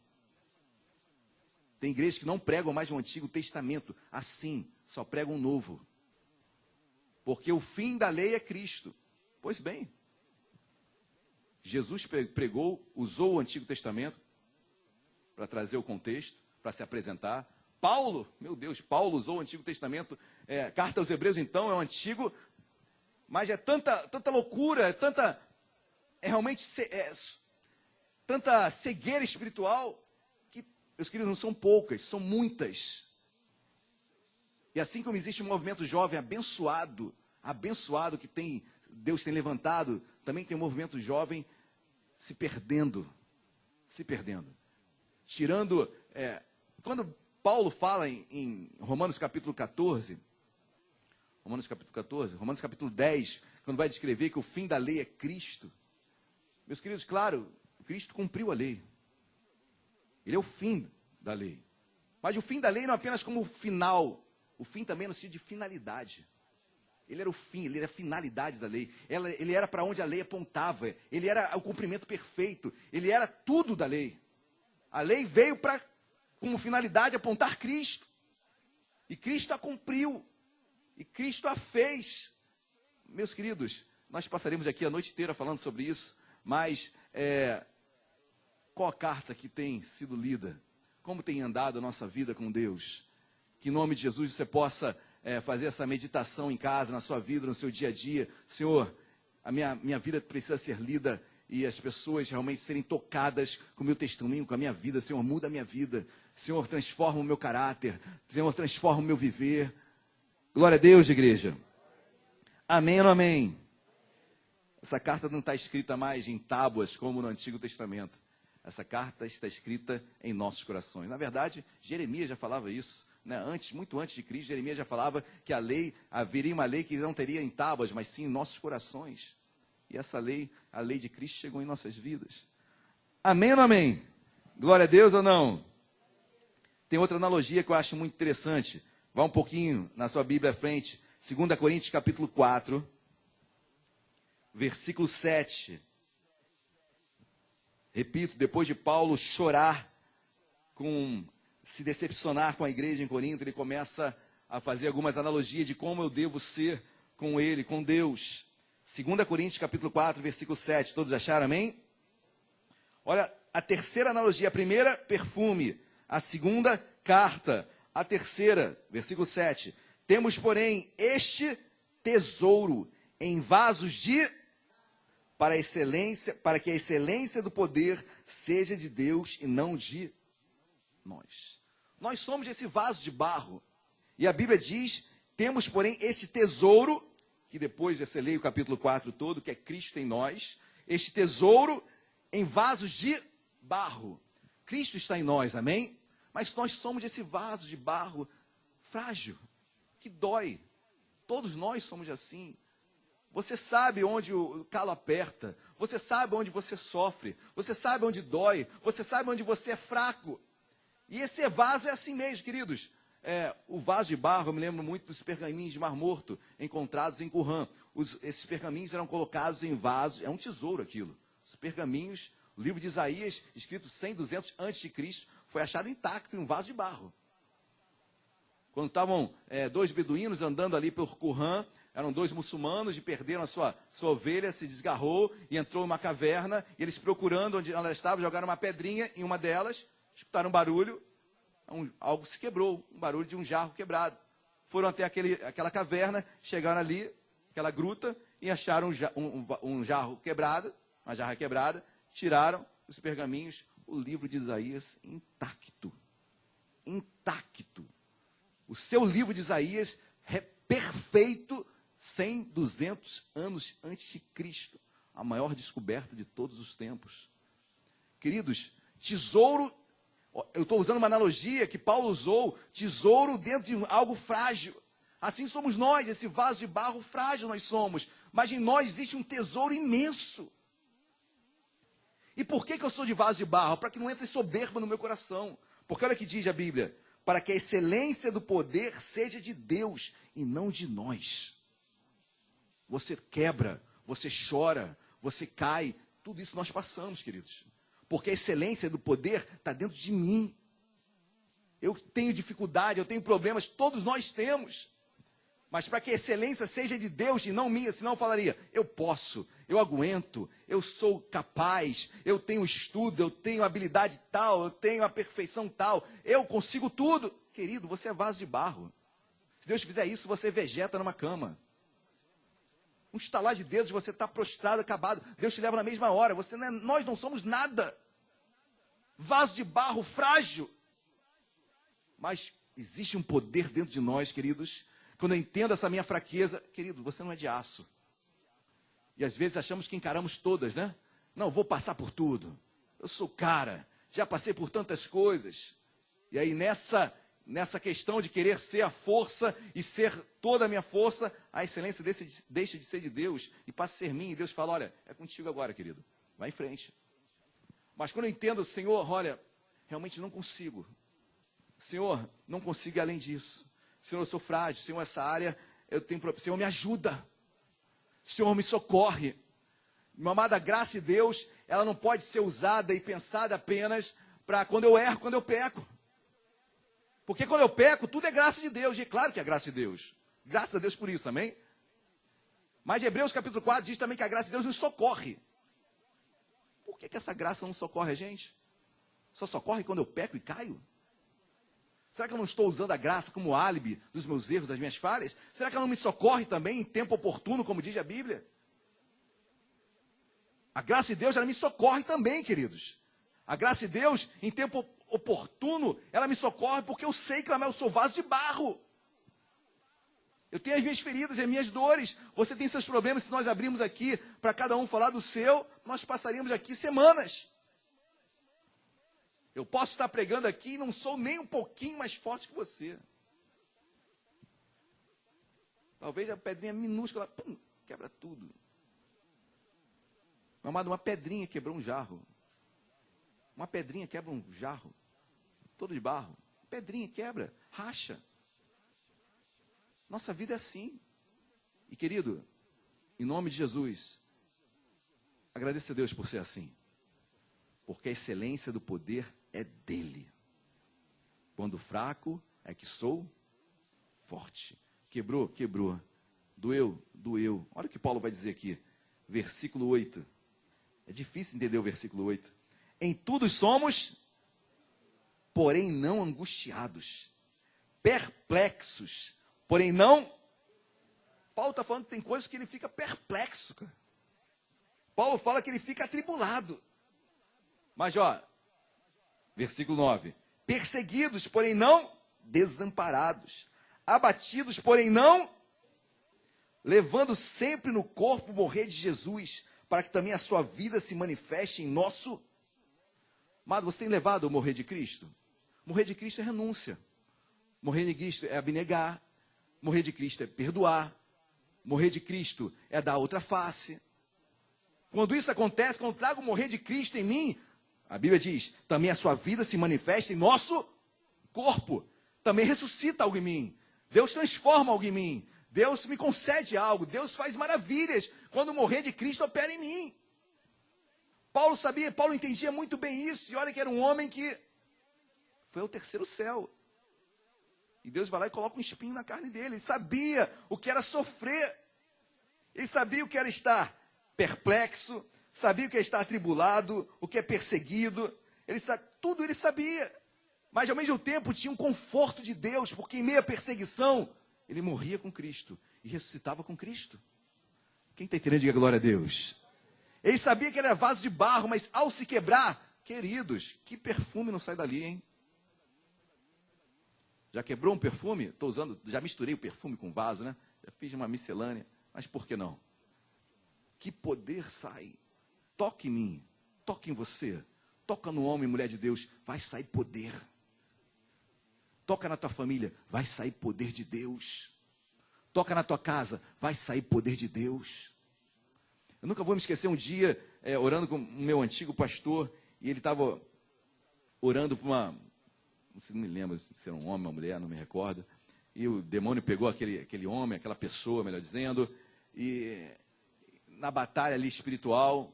Tem igrejas que não pregam mais o Antigo Testamento. Assim, só pregam o Novo. Porque o fim da lei é Cristo. Pois bem, Jesus pregou, usou o Antigo Testamento para trazer o contexto, para se apresentar. Paulo, meu Deus, Paulo usou o Antigo Testamento. Carta aos Hebreus, então, é o Antigo, mas é tanta loucura, realmente tanta cegueira espiritual, que, meus queridos, não são poucas, são muitas. E assim como existe um movimento jovem abençoado que Deus tem levantado, também tem um movimento jovem se perdendo. Tirando, quando Paulo fala em Romanos capítulo 14, Romanos capítulo 10, quando vai descrever que o fim da lei é Cristo. Meus queridos, claro, Cristo cumpriu a lei. Ele é o fim da lei. Mas o fim da lei não é apenas como final, o fim também no sentido de finalidade. Ele era o fim, ele era a finalidade da lei. Ele era para onde a lei apontava. Ele era o cumprimento perfeito. Ele era tudo da lei. A lei veio para, como finalidade, apontar Cristo. E Cristo a cumpriu. E Cristo a fez. Meus queridos, nós passaremos aqui a noite inteira falando sobre isso. Mas qual a carta que tem sido lida? Como tem andado a nossa vida com Deus? Que em nome de Jesus você possa fazer essa meditação em casa, na sua vida, no seu dia a dia. Senhor, a minha vida precisa ser lida e as pessoas realmente serem tocadas com o meu testemunho, com a minha vida. Senhor, muda a minha vida. Senhor, transforma o meu caráter. Senhor, transforma o meu viver. Glória a Deus, igreja. Amém ou não amém? Essa carta não está escrita mais em tábuas, como no Antigo Testamento. Essa carta está escrita em nossos corações. Na verdade, Jeremias já falava isso, né? Muito antes de Cristo, Jeremias já falava que haveria uma lei que não teria em tábuas, mas sim em nossos corações. E essa lei, a lei de Cristo, chegou em nossas vidas. Amém ou não amém? Glória a Deus ou não? Tem outra analogia que eu acho muito interessante. Vá um pouquinho na sua Bíblia à frente. 2 Coríntios capítulo 4, versículo 7. Repito, depois de Paulo chorar, se decepcionar com a igreja em Corinto, ele começa a fazer algumas analogias de como eu devo ser com ele, com Deus. 2 Coríntios capítulo 4, versículo 7. Todos acharam, amém? Olha, a terceira analogia. A primeira, perfume. A segunda, carta. A terceira, versículo 7. Temos, porém, este tesouro em vasos para que a excelência do poder seja de Deus e não de nós. Nós somos esse vaso de barro. E a Bíblia diz, temos, porém, este tesouro, que depois você lê o capítulo 4 todo, que é Cristo em nós, este tesouro em vasos de barro. Cristo está em nós, amém? Mas nós somos esse vaso de barro frágil, que dói. Todos nós somos assim. Você sabe onde o calo aperta, você sabe onde você sofre, você sabe onde dói, você sabe onde você é fraco. E esse vaso é assim mesmo, queridos. O vaso de barro, eu me lembro muito dos pergaminhos de Mar Morto, encontrados em Qumran. Esses pergaminhos eram colocados em vasos, é um tesouro aquilo. Os pergaminhos, o livro de Isaías, escrito 100, 200 a.C., foi achado intacto em um vaso de barro. Quando estavam dois beduínos andando ali por Qumran, eram dois muçulmanos e perderam a sua ovelha, se desgarrou e entrou em uma caverna. E eles procurando onde ela estava, jogaram uma pedrinha em uma delas, escutaram um barulho, algo se quebrou, um barulho de um jarro quebrado. Foram até aquela caverna, chegaram ali, aquela gruta, e acharam um jarro quebrado, uma jarra quebrada, tiraram os pergaminhos, o livro de Isaías intacto. Intacto. O seu livro de Isaías é perfeito 100, 200 anos antes de Cristo. A maior descoberta de todos os tempos. Queridos, tesouro, eu estou usando uma analogia que Paulo usou, tesouro dentro de algo frágil. Assim somos nós, esse vaso de barro frágil nós somos. Mas em nós existe um tesouro imenso. E por que eu sou de vaso de barro? Para que não entre soberba no meu coração. Porque olha o que diz a Bíblia. Para que a excelência do poder seja de Deus e não de nós. Você quebra, você chora, você cai. Tudo isso nós passamos, queridos. Porque a excelência do poder está dentro de mim. Eu tenho dificuldade, eu tenho problemas, todos nós temos. Mas para que a excelência seja de Deus e não minha, senão eu falaria, eu posso, eu aguento, eu sou capaz, eu tenho estudo, eu tenho habilidade tal, eu tenho a perfeição tal, eu consigo tudo. Querido, você é vaso de barro. Se Deus fizer isso, você vegeta numa cama. Um estalar de dedos, você está prostrado, acabado. Deus te leva na mesma hora. Nós não somos nada. Vaso de barro frágil. Mas existe um poder dentro de nós, queridos. Quando eu entendo essa minha fraqueza, querido, você não é de aço. E às vezes achamos que encaramos todas, né? Não, vou passar por tudo. Eu sou cara, já passei por tantas coisas. E aí nessa questão de querer ser a força e ser toda a minha força, a excelência deixa de ser de Deus e passa a ser minha. E Deus fala, olha, é contigo agora, querido. Vai em frente. Mas quando eu entendo, Senhor, olha, realmente não consigo. Senhor, não consigo ir além disso. Senhor, eu sou frágil. Senhor, essa área, Senhor, me ajuda. Senhor, me socorre. Minha amada, graça de Deus, ela não pode ser usada e pensada apenas para quando eu erro, quando eu peco. Porque quando eu peco, tudo é graça de Deus. E é claro que é graça de Deus. Graças a Deus por isso, amém? Mas Hebreus capítulo 4 diz também que a graça de Deus nos socorre. Por que essa graça não socorre a gente? Só socorre quando eu peco e caio? Será que eu não estou usando a graça como álibi dos meus erros, das minhas falhas? Será que ela não me socorre também em tempo oportuno, como diz a Bíblia? A graça de Deus, ela me socorre também, queridos. A graça de Deus, em tempo oportuno, ela me socorre porque eu sei que eu sou vaso de barro. Eu tenho as minhas feridas e as minhas dores. Você tem seus problemas. Se nós abrirmos aqui para cada um falar do seu, nós passaríamos aqui semanas. Eu posso estar pregando aqui e não sou nem um pouquinho mais forte que você. Talvez a pedrinha minúscula, pum, quebra tudo. Meu amado, uma pedrinha quebrou um jarro. Uma pedrinha quebra um jarro. Todo de barro. Pedrinha quebra, racha. Nossa vida é assim. E querido, em nome de Jesus, agradeça a Deus por ser assim. Porque a excelência do poder é dele. Quando fraco, é que sou forte. Quebrou, quebrou. Doeu, doeu. Olha o que Paulo vai dizer aqui. Versículo 8. É difícil entender o versículo 8. Em tudo somos, porém não angustiados. Perplexos, porém não... Paulo está falando que tem coisas que ele fica perplexo, cara. Paulo fala que ele fica atribulado. Mas, ó, versículo 9. Perseguidos, porém não desamparados. Abatidos, porém não, levando sempre no corpo o morrer de Jesus, para que também a sua vida se manifeste em nosso... Amado, você tem levado o morrer de Cristo? Morrer de Cristo é renúncia. Morrer de Cristo é abnegar. Morrer de Cristo é perdoar. Morrer de Cristo é dar outra face. Quando isso acontece, quando eu trago o morrer de Cristo em mim, a Bíblia diz, também a sua vida se manifesta em nosso corpo. Também ressuscita algo em mim. Deus transforma algo em mim. Deus me concede algo. Deus faz maravilhas quando o morrer de Cristo opera em mim. Paulo sabia, Paulo entendia muito bem isso. E olha que era um homem que foi ao terceiro céu. E Deus vai lá e coloca um espinho na carne dele. Ele sabia o que era sofrer. Ele sabia o que era estar perplexo. Sabia o que é estar atribulado. O que é perseguido. Tudo ele sabia. Mas ao mesmo tempo tinha um conforto de Deus. Porque em meio à perseguição, ele morria com Cristo. E ressuscitava com Cristo. Quem está entendendo, diga glória a Deus. Ele sabia que ele era vaso de barro. Mas ao se quebrar, queridos, que perfume não sai dali, hein? Já quebrou um perfume? Estou usando, já misturei o perfume com vaso, né? Já fiz uma miscelânea. Mas por que não? Que poder sai? Toque em mim, toque em você. Toca no homem e mulher de Deus, vai sair poder. Toca na tua família, vai sair poder de Deus. Toca na tua casa, vai sair poder de Deus. Eu nunca vou me esquecer um dia, orando com o meu antigo pastor, e ele estava orando por uma... Não me lembro se era um homem ou uma mulher, não me recordo. E o demônio pegou aquele homem, aquela pessoa, melhor dizendo, e na batalha ali espiritual,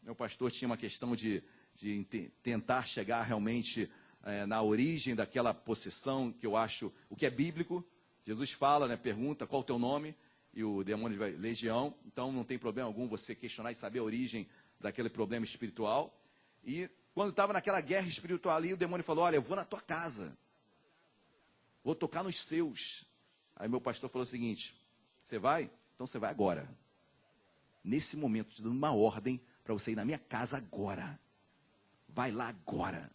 meu pastor tinha uma questão de tentar chegar realmente na origem daquela possessão, que eu acho, o que é bíblico. Jesus fala, né, pergunta, qual o teu nome? E o demônio vai, Legião. Então não tem problema algum você questionar e saber a origem daquele problema espiritual. E quando estava naquela guerra espiritual ali, o demônio falou, olha, eu vou na tua casa. Vou tocar nos seus. Aí meu pastor falou o seguinte, você vai? Então você vai agora. Nesse momento, te dando uma ordem para você ir na minha casa agora. Vai lá agora.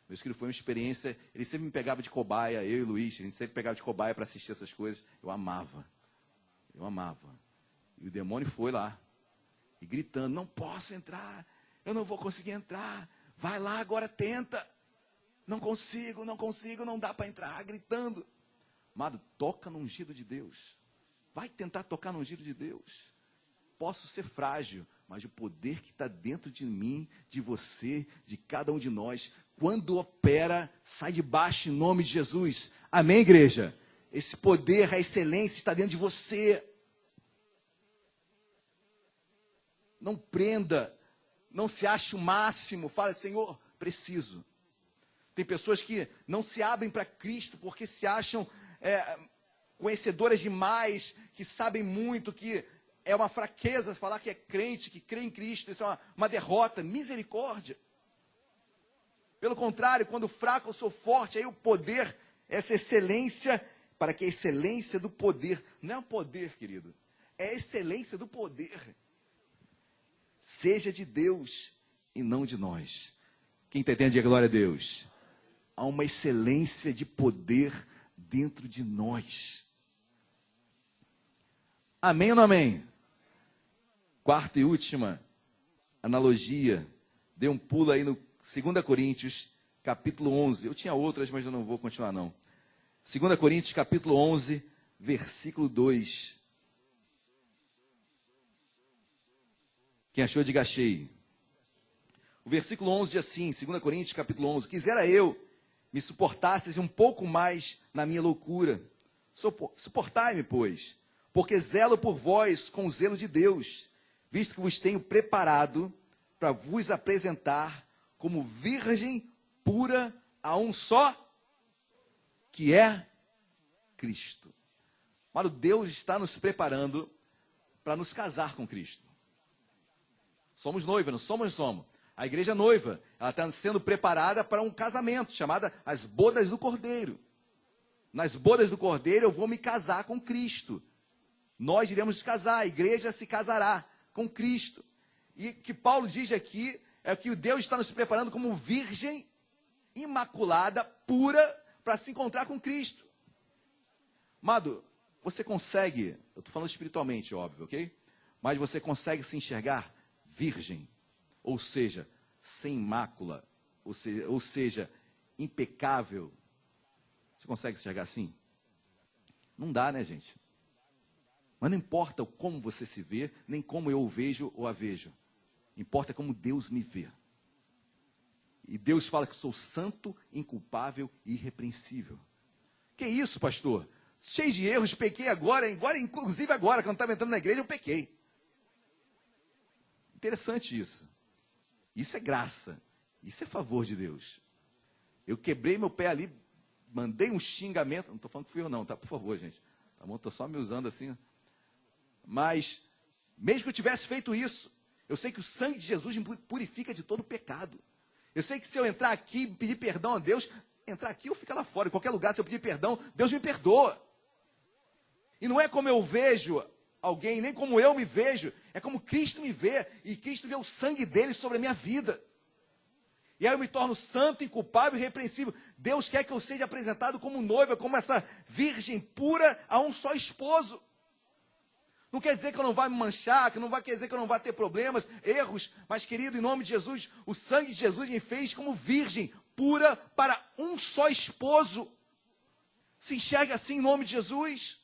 Meu filho, foi uma experiência, ele sempre me pegava de cobaia, eu e o Luiz, a gente sempre pegava de cobaia para assistir essas coisas. Eu amava. E o demônio foi lá, e gritando, não posso entrar, eu não vou conseguir entrar, vai lá agora, tenta. Não consigo, não dá para entrar, gritando. Amado, toca no ungido de Deus. Vai tentar tocar no ungido de Deus. Posso ser frágil, mas o poder que está dentro de mim, de você, de cada um de nós, quando opera, sai de baixo em nome de Jesus. Amém, igreja? Esse poder, a excelência está dentro de você. Não prenda, não se ache o máximo. Fala, Senhor, preciso. Tem pessoas que não se abrem para Cristo porque se acham conhecedoras demais, que sabem muito, que é uma fraqueza falar que é crente, que crê em Cristo. Isso é uma derrota, misericórdia. Pelo contrário, quando fraco eu sou forte, aí o poder, essa excelência, para que a excelência do poder, não é o poder, querido, é a excelência do poder, seja de Deus e não de nós. Quem está entendendo, diga glória a Deus. Há uma excelência de poder dentro de nós. Amém ou não amém? Quarta e última analogia. Dê um pulo aí no 2 Coríntios, capítulo 11. Eu tinha outras, mas eu não vou continuar não. 2 Coríntios, capítulo 11, versículo 2. Quem achou, diga achei. O versículo 11 diz assim, 2 Coríntios, capítulo 11. Quisera eu me suportasseis um pouco mais na minha loucura. Suportai-me, pois, porque zelo por vós com o zelo de Deus, visto que vos tenho preparado para vos apresentar como virgem pura a um só, que é Cristo. Mas Deus está nos preparando para nos casar com Cristo. Somos noiva, não somos? A igreja noiva, ela está sendo preparada para um casamento, chamada as bodas do Cordeiro. Nas bodas do Cordeiro eu vou me casar com Cristo. Nós iremos nos casar, a igreja se casará com Cristo. E o que Paulo diz aqui é que Deus está nos preparando como virgem imaculada, pura, para se encontrar com Cristo. Amado, você consegue, eu estou falando espiritualmente, óbvio, ok? Mas você consegue se enxergar virgem, ou seja, sem mácula, ou seja, impecável. Você consegue se enxergar assim? Não dá, né, gente? Mas não importa como você se vê, nem como eu o vejo ou a vejo. Importa como Deus me vê. E Deus fala que sou santo, inculpável e irrepreensível. Que isso, pastor? Cheio de erros, pequei inclusive agora, quando eu estava entrando na igreja, eu pequei. Interessante isso. Isso é graça. Isso é favor de Deus. Eu quebrei meu pé ali, mandei um xingamento. Não estou falando que fui eu não, tá? Por favor, gente. Tá bom? Estou só me usando assim. Mas, mesmo que eu tivesse feito isso, eu sei que o sangue de Jesus me purifica de todo pecado. Eu sei que se eu entrar aqui e pedir perdão a Deus, entrar aqui ou ficar lá fora, em qualquer lugar, se eu pedir perdão, Deus me perdoa. E não é como eu vejo alguém, nem como eu me vejo, é como Cristo me vê, e Cristo vê o sangue dele sobre a minha vida. E aí eu me torno santo, inculpável e irrepreensível. Deus quer que eu seja apresentado como noiva, como essa virgem pura a um só esposo. Não quer dizer que eu não vá me manchar, que não vai quer dizer que eu não vá ter problemas, erros, mas querido, em nome de Jesus, o sangue de Jesus me fez como virgem pura para um só esposo. Se enxerga assim em nome de Jesus.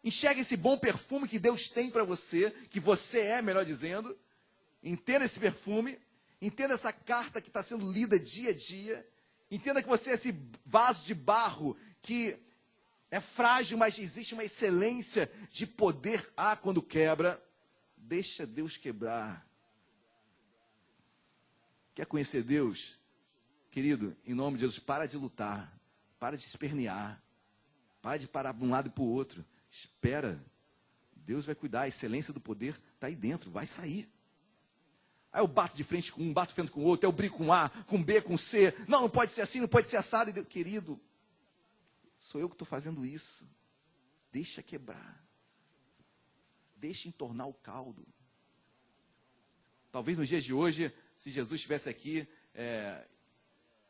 Enxerga esse bom perfume que Deus tem para você, que você é, melhor dizendo. Entenda esse perfume. Entenda essa carta que está sendo lida dia a dia. Entenda que você é esse vaso de barro que é frágil, mas existe uma excelência de poder. Quando quebra, deixa Deus quebrar. Quer conhecer Deus? Querido, em nome de Jesus, para de lutar. Para de se espernear. Para de parar de um lado e para o outro. Espera, Deus vai cuidar, a excelência do poder está aí dentro, vai sair. Aí eu bato de frente com um, bato de frente com o outro, eu brigo com A, com B, com C. Não pode ser assim, não pode ser assado. Querido, sou eu que estou fazendo isso. Deixa quebrar. Deixa entornar o caldo. Talvez nos dias de hoje, se Jesus estivesse aqui,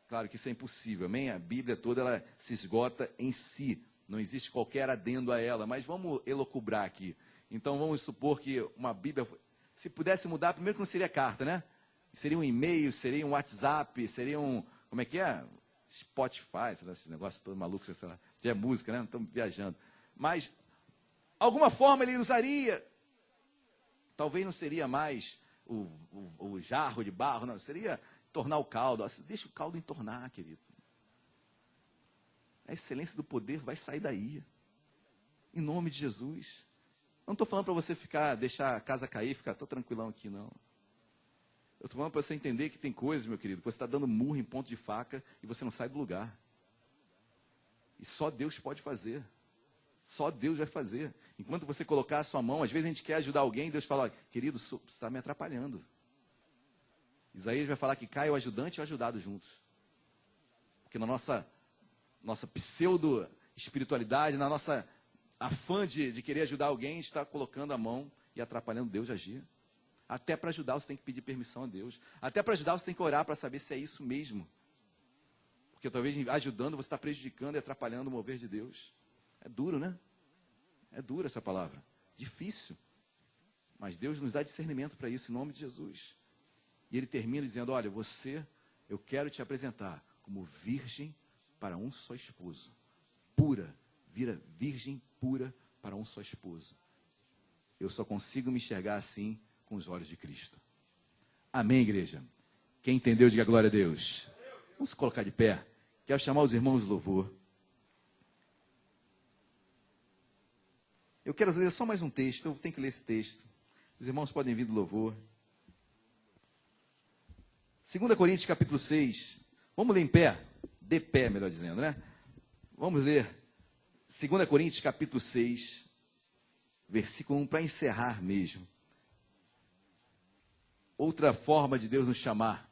claro que isso é impossível, amém? A Bíblia toda ela se esgota em si. Não existe qualquer adendo a ela, mas vamos elocubrar aqui. Então vamos supor que uma Bíblia, se pudesse mudar, primeiro que não seria carta, né? Seria um e-mail, seria um WhatsApp, seria um, como é que é? Spotify, sei lá, esse negócio todo maluco, sei lá, já é música, né? Não estamos viajando. Mas, alguma forma ele usaria. Talvez não seria mais o jarro de barro, não, seria tornar o caldo. Deixa o caldo entornar, querido. A excelência do poder vai sair daí. Em nome de Jesus. Não estou falando para você deixar a casa cair, ficar tão tranquilão aqui, não. Eu estou falando para você entender que tem coisas, meu querido, que você está dando murro em ponto de faca e você não sai do lugar. E só Deus pode fazer. Só Deus vai fazer. Enquanto você colocar a sua mão, às vezes a gente quer ajudar alguém, Deus fala, querido, você está me atrapalhando. Isaías vai falar que cai o ajudante e o ajudado juntos. Porque na nossa pseudo-espiritualidade, na nossa afã de querer ajudar alguém, está colocando a mão e atrapalhando Deus de agir. Até para ajudar você tem que pedir permissão a Deus. Até para ajudar você tem que orar para saber se é isso mesmo. Porque talvez ajudando você está prejudicando e atrapalhando o mover de Deus. É duro, né? É dura essa palavra. difícil. Mas Deus nos dá discernimento para isso, em nome de Jesus. E ele termina dizendo, olha, eu quero te apresentar como virgem para um só esposo. Pura, vira virgem pura para um só esposo. Eu só consigo me enxergar assim com os olhos de Cristo. Amém, igreja? Quem entendeu, diga glória a Deus. Vamos se colocar de pé. Quero chamar os irmãos do louvor. Eu quero ler só mais um texto, eu tenho que ler esse texto. Os irmãos podem vir do louvor. 2 Coríntios capítulo 6. Vamos ler em pé? De pé, melhor dizendo, né? Vamos ler 2 Coríntios capítulo 6, versículo 1, para encerrar mesmo. Outra forma de Deus nos chamar.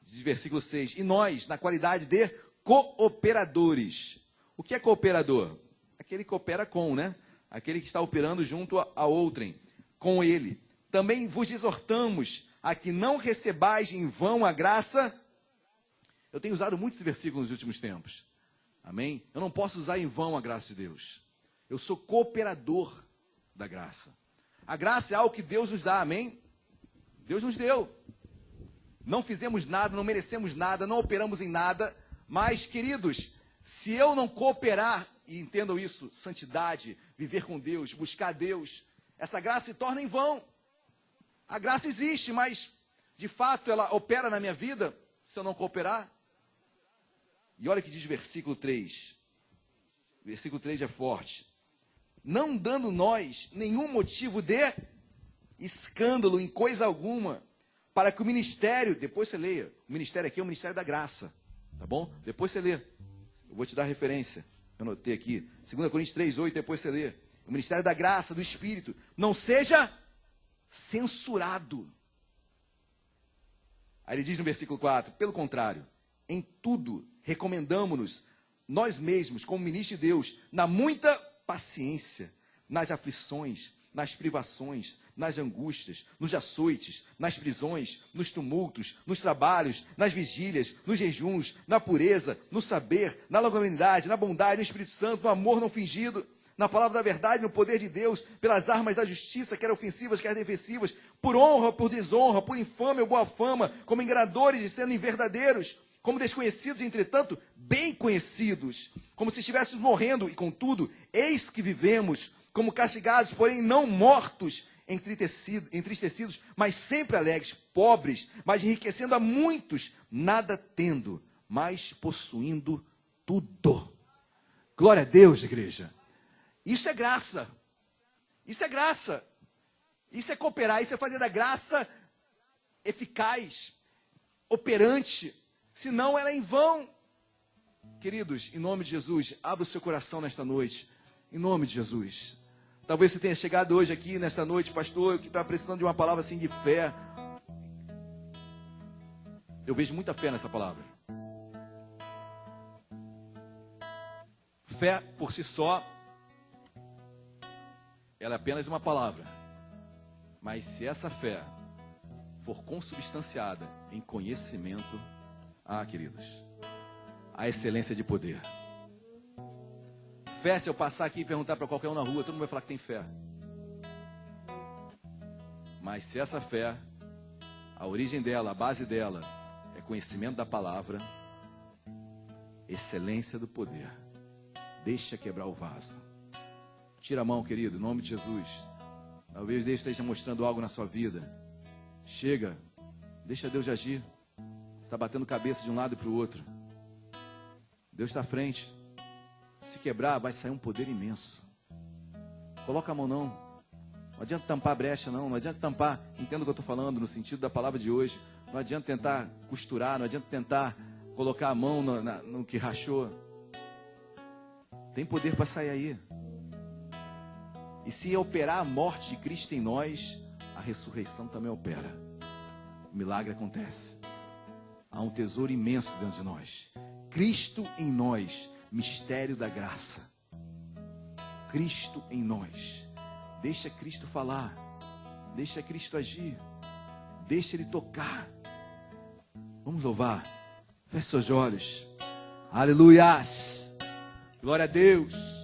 Diz versículo 6. E nós, na qualidade de cooperadores. O que é cooperador? Aquele que opera com, né? Aquele que está operando junto a outrem, com ele. Também vos exortamos a que não recebais em vão a graça. Eu tenho usado muitos versículos nos últimos tempos. Amém? Eu não posso usar em vão a graça de Deus. Eu sou cooperador da graça. A graça é algo que Deus nos dá, amém? Deus nos deu. Não fizemos nada, não merecemos nada, não operamos em nada. Mas, queridos, se eu não cooperar, e entendam isso, santidade, viver com Deus, buscar Deus, essa graça se torna em vão. A graça existe, mas, de fato, ela opera na minha vida, se eu não cooperar. E olha o que diz o versículo 3. O versículo 3 é forte. Não dando nós nenhum motivo de escândalo em coisa alguma, para que o ministério, depois você leia, o ministério aqui é o ministério da graça, tá bom? Depois você lê, eu vou te dar a referência, eu anotei aqui, 2 Coríntios 3:8, depois você lê, o ministério da graça, do Espírito, não seja censurado. Aí ele diz no versículo 4, pelo contrário, em tudo recomendamo-nos nós mesmos, como ministros de Deus, na muita paciência, nas aflições, nas privações, nas angústias, nos açoites, nas prisões, nos tumultos, nos trabalhos, nas vigílias, nos jejuns, na pureza, no saber, na longanimidade, na bondade, no Espírito Santo, no amor não fingido, na palavra da verdade, no poder de Deus, pelas armas da justiça, quer ofensivas, quer defensivas, por honra, por desonra, por infâmia ou boa fama, como enganadores e sendo inverdadeiros, como desconhecidos, entretanto, bem conhecidos, como se estivéssemos morrendo, e contudo, eis que vivemos, como castigados, porém não mortos, entristecidos, mas sempre alegres, pobres, mas enriquecendo a muitos, nada tendo, mas possuindo tudo. Glória a Deus, igreja. Isso é graça. Isso é graça. Isso é cooperar, isso é fazer da graça eficaz, operante. Senão ela é em vão. Queridos, em nome de Jesus, abra o seu coração nesta noite. Em nome de Jesus. Talvez você tenha chegado hoje aqui, nesta noite, pastor, que está precisando de uma palavra assim de fé. Eu vejo muita fé nessa palavra. Fé, por si só, ela é apenas uma palavra. Mas se essa fé for consubstanciada em conhecimento, queridos, a excelência de poder. Fé, se eu passar aqui e perguntar para qualquer um na rua, todo mundo vai falar que tem fé. Mas se essa fé, a origem dela, a base dela, é conhecimento da palavra, excelência do poder. Deixa quebrar o vaso. Tira a mão, querido, em nome de Jesus. Talvez Deus esteja mostrando algo na sua vida. Chega, deixa Deus agir. Está batendo cabeça de um lado e para o outro. Deus está à frente. Se quebrar, vai sair um poder imenso. Coloca a mão não. Não adianta tampar a brecha não. Não adianta tampar, entenda o que eu estou falando, no sentido da palavra de hoje. Não adianta tentar costurar, não adianta tentar colocar a mão no que rachou. Tem poder para sair aí. E se operar a morte de Cristo em nós, a ressurreição também opera. O milagre acontece. Há um tesouro imenso dentro de nós. Cristo em nós, mistério da graça. Cristo em nós. Deixa Cristo falar. Deixa Cristo agir. Deixa Ele tocar. Vamos louvar. Feche seus olhos. Aleluias. Glória a Deus.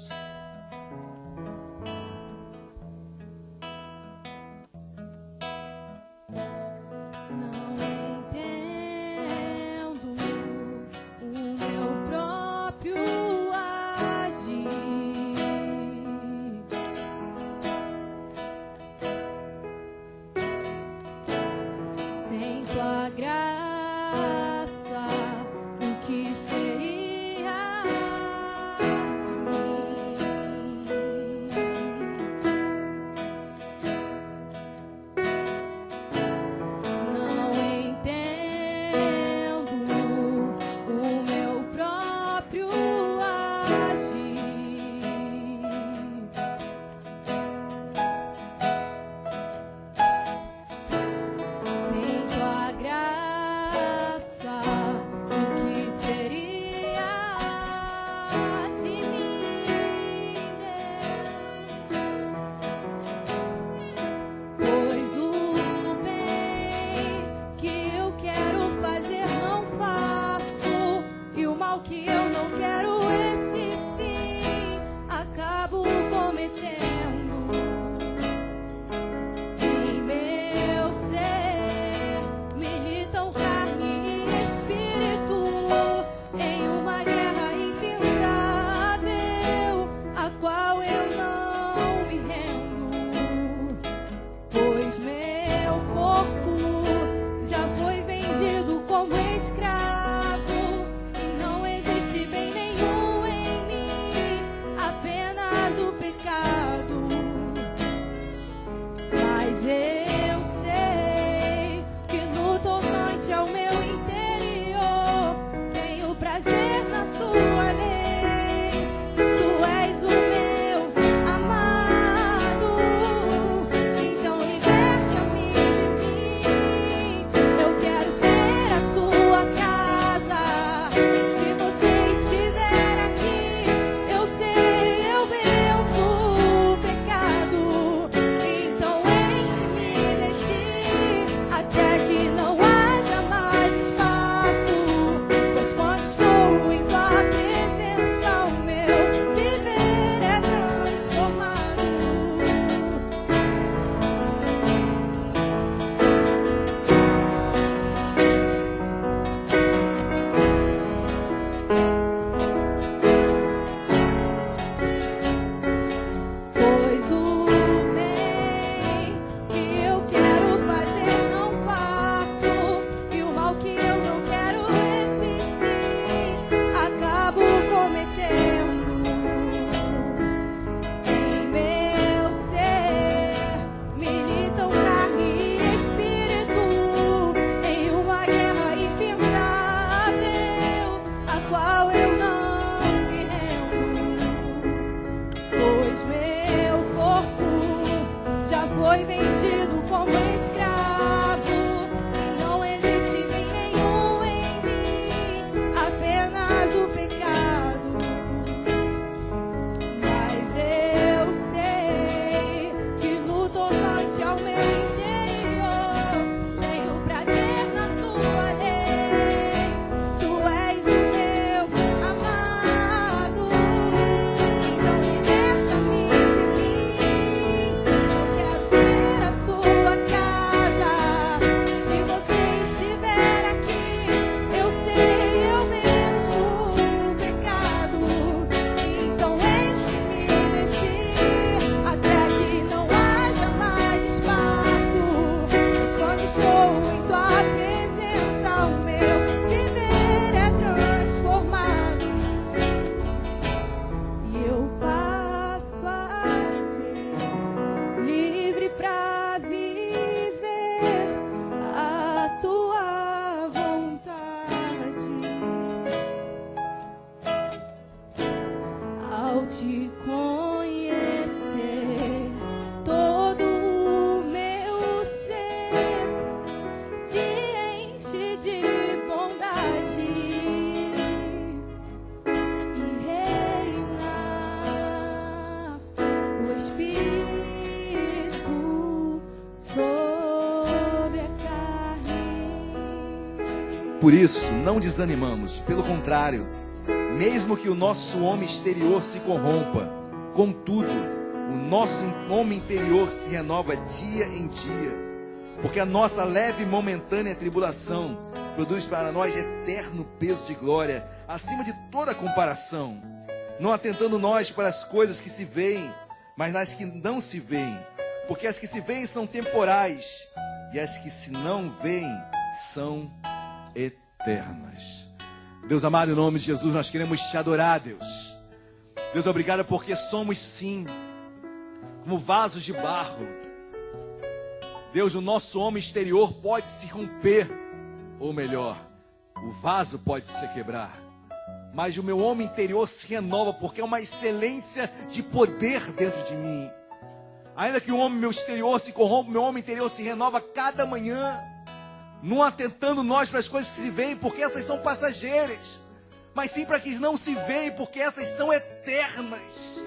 sobre a carne. Por isso, não desanimamos. Pelo contrário, mesmo que o nosso homem exterior se corrompa, contudo, o nosso homem interior se renova dia em dia. Porque a nossa leve e momentânea tribulação produz para nós eterno peso de glória, acima de toda comparação. Não atentando nós para as coisas que se veem, mas nas que não se veem. Porque as que se veem são temporais, e as que se não veem são eternas. Deus amado, em nome de Jesus, nós queremos te adorar, Deus. Deus, obrigado porque somos sim, como vasos de barro. Deus, o nosso homem exterior pode se romper, ou melhor, o vaso pode se quebrar. Mas o meu homem interior se renova, porque é uma excelência de poder dentro de mim. Ainda que o homem meu exterior se corrompa, meu homem interior se renova cada manhã. Não atentando nós para as coisas que se veem, porque essas são passageiras. Mas sim para que não se veem, porque essas são eternas.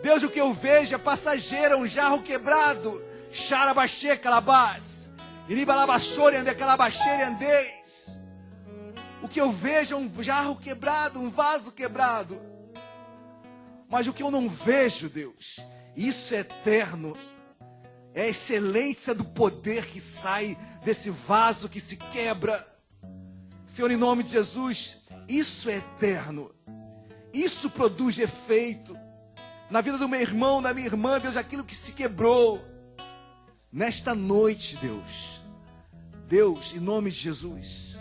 Deus, o que eu vejo é passageiro, um jarro quebrado. Xarabaxê calabás. Iribalabachore ande calabaxere andeis. O que eu vejo é um jarro quebrado, um vaso quebrado. Mas o que eu não vejo, Deus, isso é eterno. É a excelência do poder que sai desse vaso que se quebra. Senhor, em nome de Jesus, isso é eterno. Isso produz efeito na vida do meu irmão, da minha irmã, Deus, aquilo que se quebrou. Nesta noite, Deus, em nome de Jesus,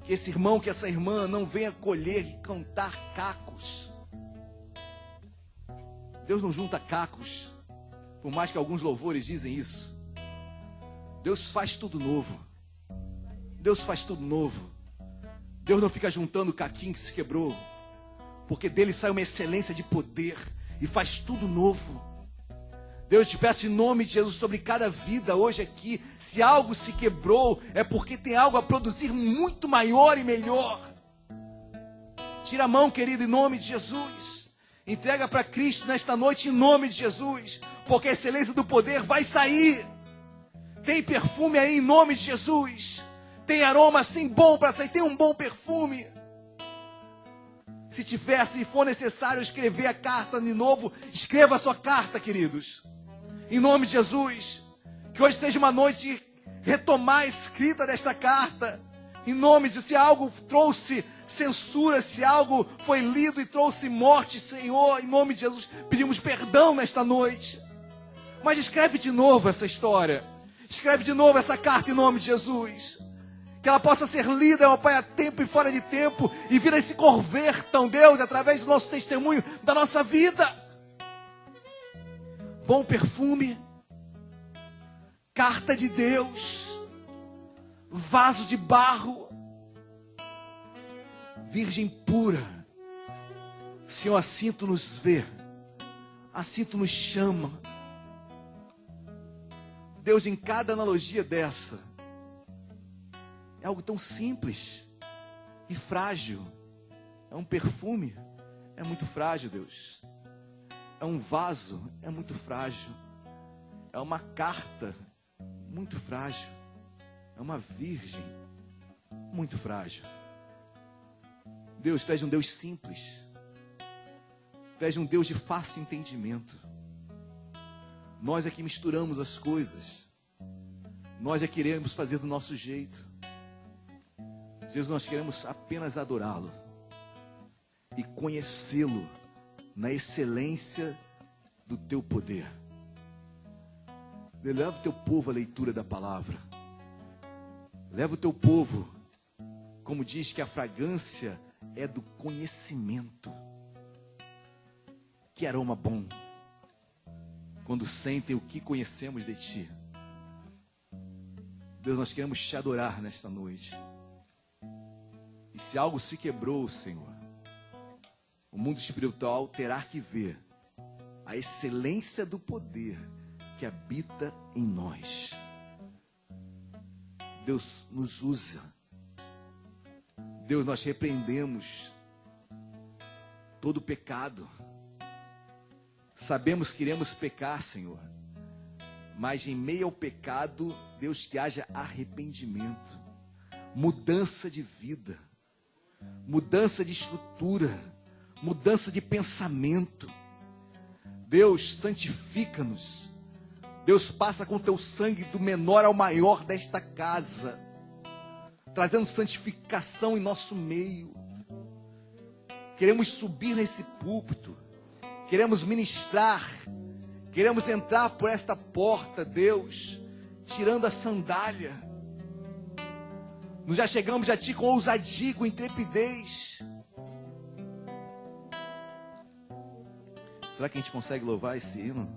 que esse irmão, que essa irmã não venha colher e cantar cacos. Deus não junta cacos, por mais que alguns louvores dizem isso. Deus faz tudo novo. Deus faz tudo novo. Deus não fica juntando o caquinho que se quebrou, porque dele sai uma excelência de poder e faz tudo novo. Deus, eu te peço em nome de Jesus sobre cada vida hoje aqui. Se algo se quebrou, é porque tem algo a produzir muito maior e melhor. Tira a mão, querido, em nome de Jesus. Entrega para Cristo nesta noite em nome de Jesus, porque a excelência do poder vai sair. Tem perfume aí em nome de Jesus. Tem aroma assim bom para sair. Tem um bom perfume. Se for necessário escrever a carta de novo, escreva a sua carta, queridos. Em nome de Jesus, que hoje seja uma noite de retomar a escrita desta carta. Em nome de Jesus, se algo trouxe censura, se algo foi lido e trouxe morte, Senhor, em nome de Jesus, pedimos perdão nesta noite. Mas escreve de novo essa história. Escreve de novo essa carta em nome de Jesus. Que ela possa ser lida, meu Pai, a tempo e fora de tempo, e vir a se convertam, Deus, através do nosso testemunho, da nossa vida. Bom perfume, carta de Deus, vaso de barro, virgem pura. Senhor, assim Tu nos vê, assim Tu nos chama. Deus, em cada analogia dessa, é algo tão simples e frágil. É um perfume, é muito frágil, Deus. É um vaso, é muito frágil. É uma carta, muito frágil. É uma virgem, muito frágil. Deus, Tu és um Deus simples. Tu és um Deus de fácil entendimento. Nós é que misturamos as coisas. Nós é que queremos fazer do nosso jeito. Jesus, nós queremos apenas adorá-lo e conhecê-lo na excelência do Teu poder. Leva o Teu povo à leitura da palavra. Leva o Teu povo, como diz que a fragrância é do conhecimento. Que aroma bom, quando sentem o que conhecemos de Ti. Deus, nós queremos Te adorar nesta noite. E se algo se quebrou, Senhor, o mundo espiritual terá que ver a excelência do poder que habita em nós. Deus, nos usa. Deus, nós repreendemos todo pecado. Sabemos que iremos pecar, Senhor. Mas em meio ao pecado, Deus, que haja arrependimento, mudança de vida, mudança de estrutura, mudança de pensamento. Deus, santifica-nos. Deus, passa com teu sangue do menor ao maior desta casa, trazendo santificação em nosso meio. Queremos subir nesse púlpito, queremos ministrar, queremos entrar por esta porta, Deus, tirando a sandália. Nós já chegamos a Ti com ousadia, com intrepidez. Será que a gente consegue louvar esse hino?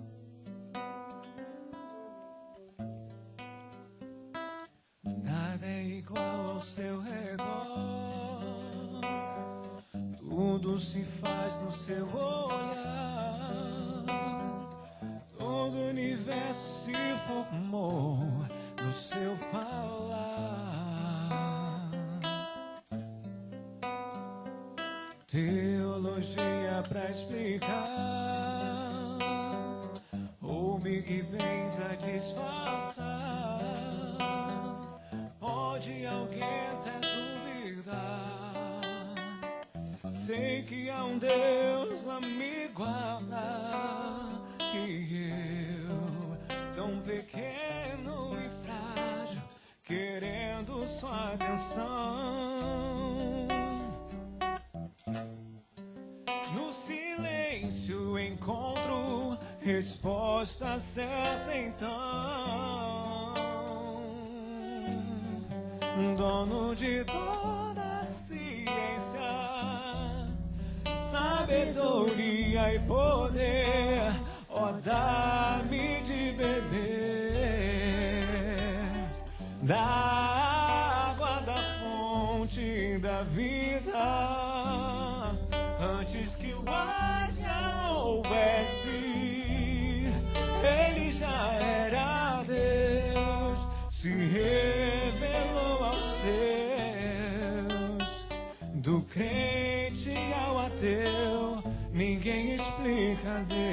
Nada é igual ao seu redor, tudo se faz no seu olhar, todo o universo se formou no seu falar. Teologia pra explicar, ou Big Bang pra disfarçar. Pode alguém até duvidar, sei que há um Deus a me guardar, e eu, tão pequeno e frágil, querendo sua atenção. No silêncio encontro resposta certa então. Dono de toda a ciência, sabedoria e poder, ó, dá-me de beber da água da fonte da vida, antes que o ar já houvesse, ele já era Deus, se revelou aos seus, do crente ao ateu, ninguém explica Deus.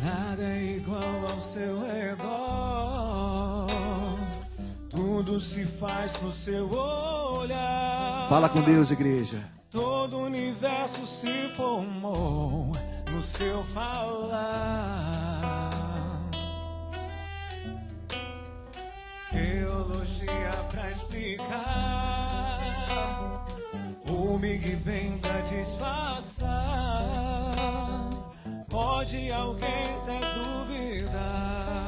Nada é igual ao seu redor, tudo se faz no seu olhar. Fala com Deus, igreja. Todo o universo se formou no seu falar. Teologia pra explicar, o Big Bang pra disfarçar. Pode alguém até duvidar,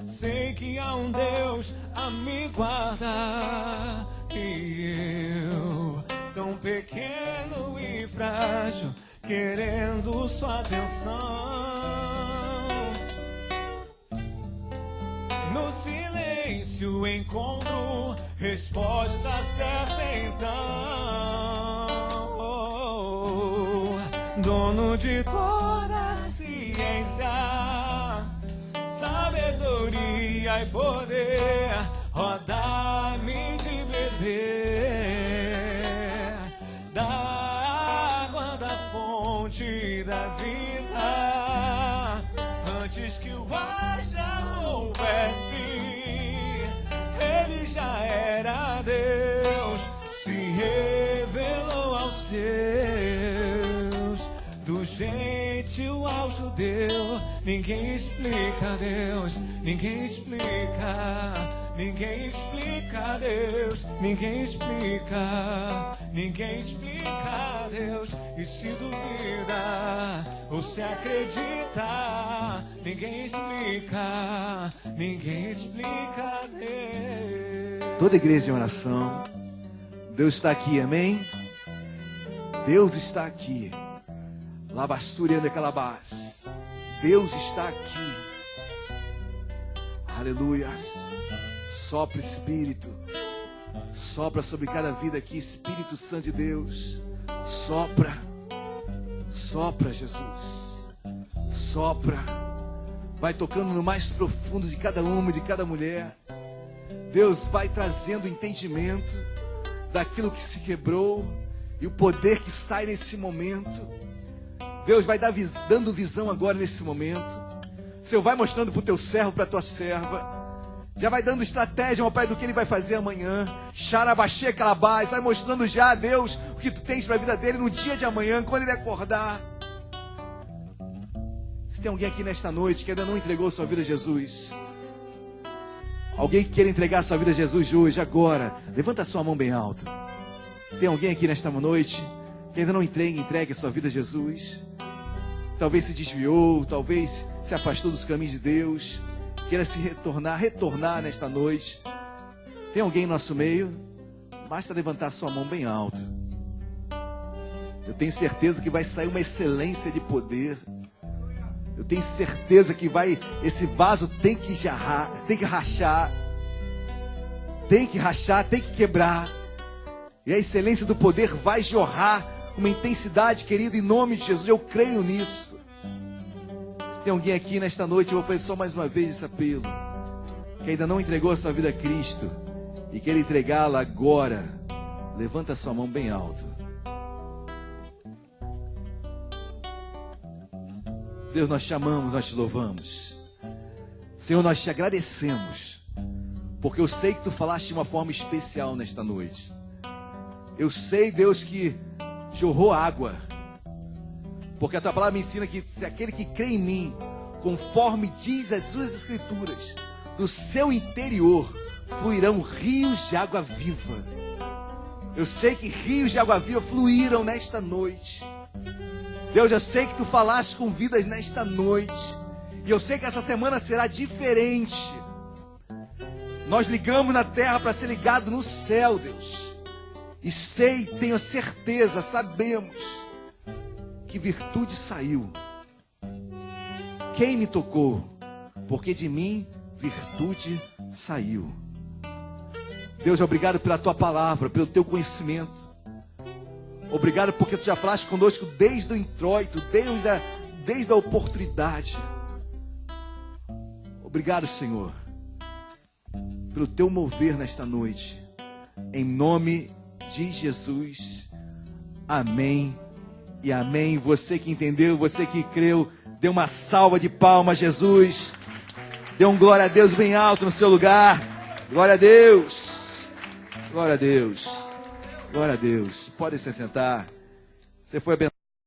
sei que há um Deus a me guardar, e eu, tão pequeno e frágil, querendo sua atenção. No silêncio encontro resposta certa então. Dono de toda a ciência, sabedoria e poder, ó, dá-me de beber da água da fonte da vida, antes que o ar já houvesse, ele já era Deus, se revelou aos seus, do gentil ao judeu, ninguém explica Deus, ninguém explica, ninguém explica Deus, ninguém explica, ninguém explica Deus, e se duvida ou se acredita, ninguém explica Deus. Toda igreja em oração. Deus está aqui, amém? Deus está aqui. Labassúria de calabás. Deus está aqui. Aleluias. Sopra Espírito. Sopra sobre cada vida aqui, Espírito Santo de Deus. Sopra. Sopra, Jesus. Sopra. Vai tocando no mais profundo de cada uma, de cada mulher. Deus vai trazendo entendimento daquilo que se quebrou e o poder que sai nesse momento. Deus vai dando visão agora nesse momento. Senhor, vai mostrando para o teu servo, para a tua serva. Já vai dando estratégia, meu Pai, do que ele vai fazer amanhã. Xarabaxê, calabás. Vai mostrando já, Deus, o que tu tens para a vida dele no dia de amanhã, quando ele acordar. Se tem alguém aqui nesta noite que ainda não entregou sua vida a Jesus, alguém que queira entregar sua vida a Jesus hoje, agora, levanta a sua mão bem alto. Tem alguém aqui nesta noite que ainda não entregue a sua vida a Jesus? Talvez se desviou, talvez se afastou dos caminhos de Deus, queira se retornar nesta noite. Tem alguém em nosso meio? Basta levantar sua mão bem alto. Eu tenho certeza que vai sair uma excelência de poder. Eu tenho certeza que esse vaso tem que jarrar, tem que rachar, tem que quebrar. E a excelência do poder vai jorrar com uma intensidade, querido, em nome de Jesus. Eu creio nisso. Se tem alguém aqui nesta noite, eu vou fazer só mais uma vez esse apelo, que ainda não entregou a sua vida a Cristo e quer entregá-la agora. Levanta a sua mão bem alto. Deus, nós te amamos, nós te louvamos. Senhor, nós te agradecemos, porque eu sei que tu falaste de uma forma especial nesta noite. Eu sei, Deus, que jorrou água, porque a tua palavra me ensina que se aquele que crê em mim, conforme diz as suas escrituras, do seu interior fluirão rios de água viva. Eu sei que rios de água viva fluíram nesta noite. Deus, eu sei que tu falaste com vidas nesta noite, e eu sei que essa semana será diferente. Nós ligamos na terra para ser ligado no céu, Deus. E sei, tenho certeza, sabemos que virtude saiu. Quem me tocou? Porque de mim virtude saiu. Deus, obrigado pela tua palavra, pelo teu conhecimento. Obrigado porque tu já falaste conosco desde o introito, desde a oportunidade. Obrigado, Senhor, pelo teu mover nesta noite. Em nome de Jesus. Amém e amém. Você que entendeu, você que creu, dê uma salva de palmas, Jesus. Dê um glória a Deus bem alto no seu lugar. Glória a Deus. Glória a Deus. Glória a Deus. Pode se sentar. Você foi abençoado.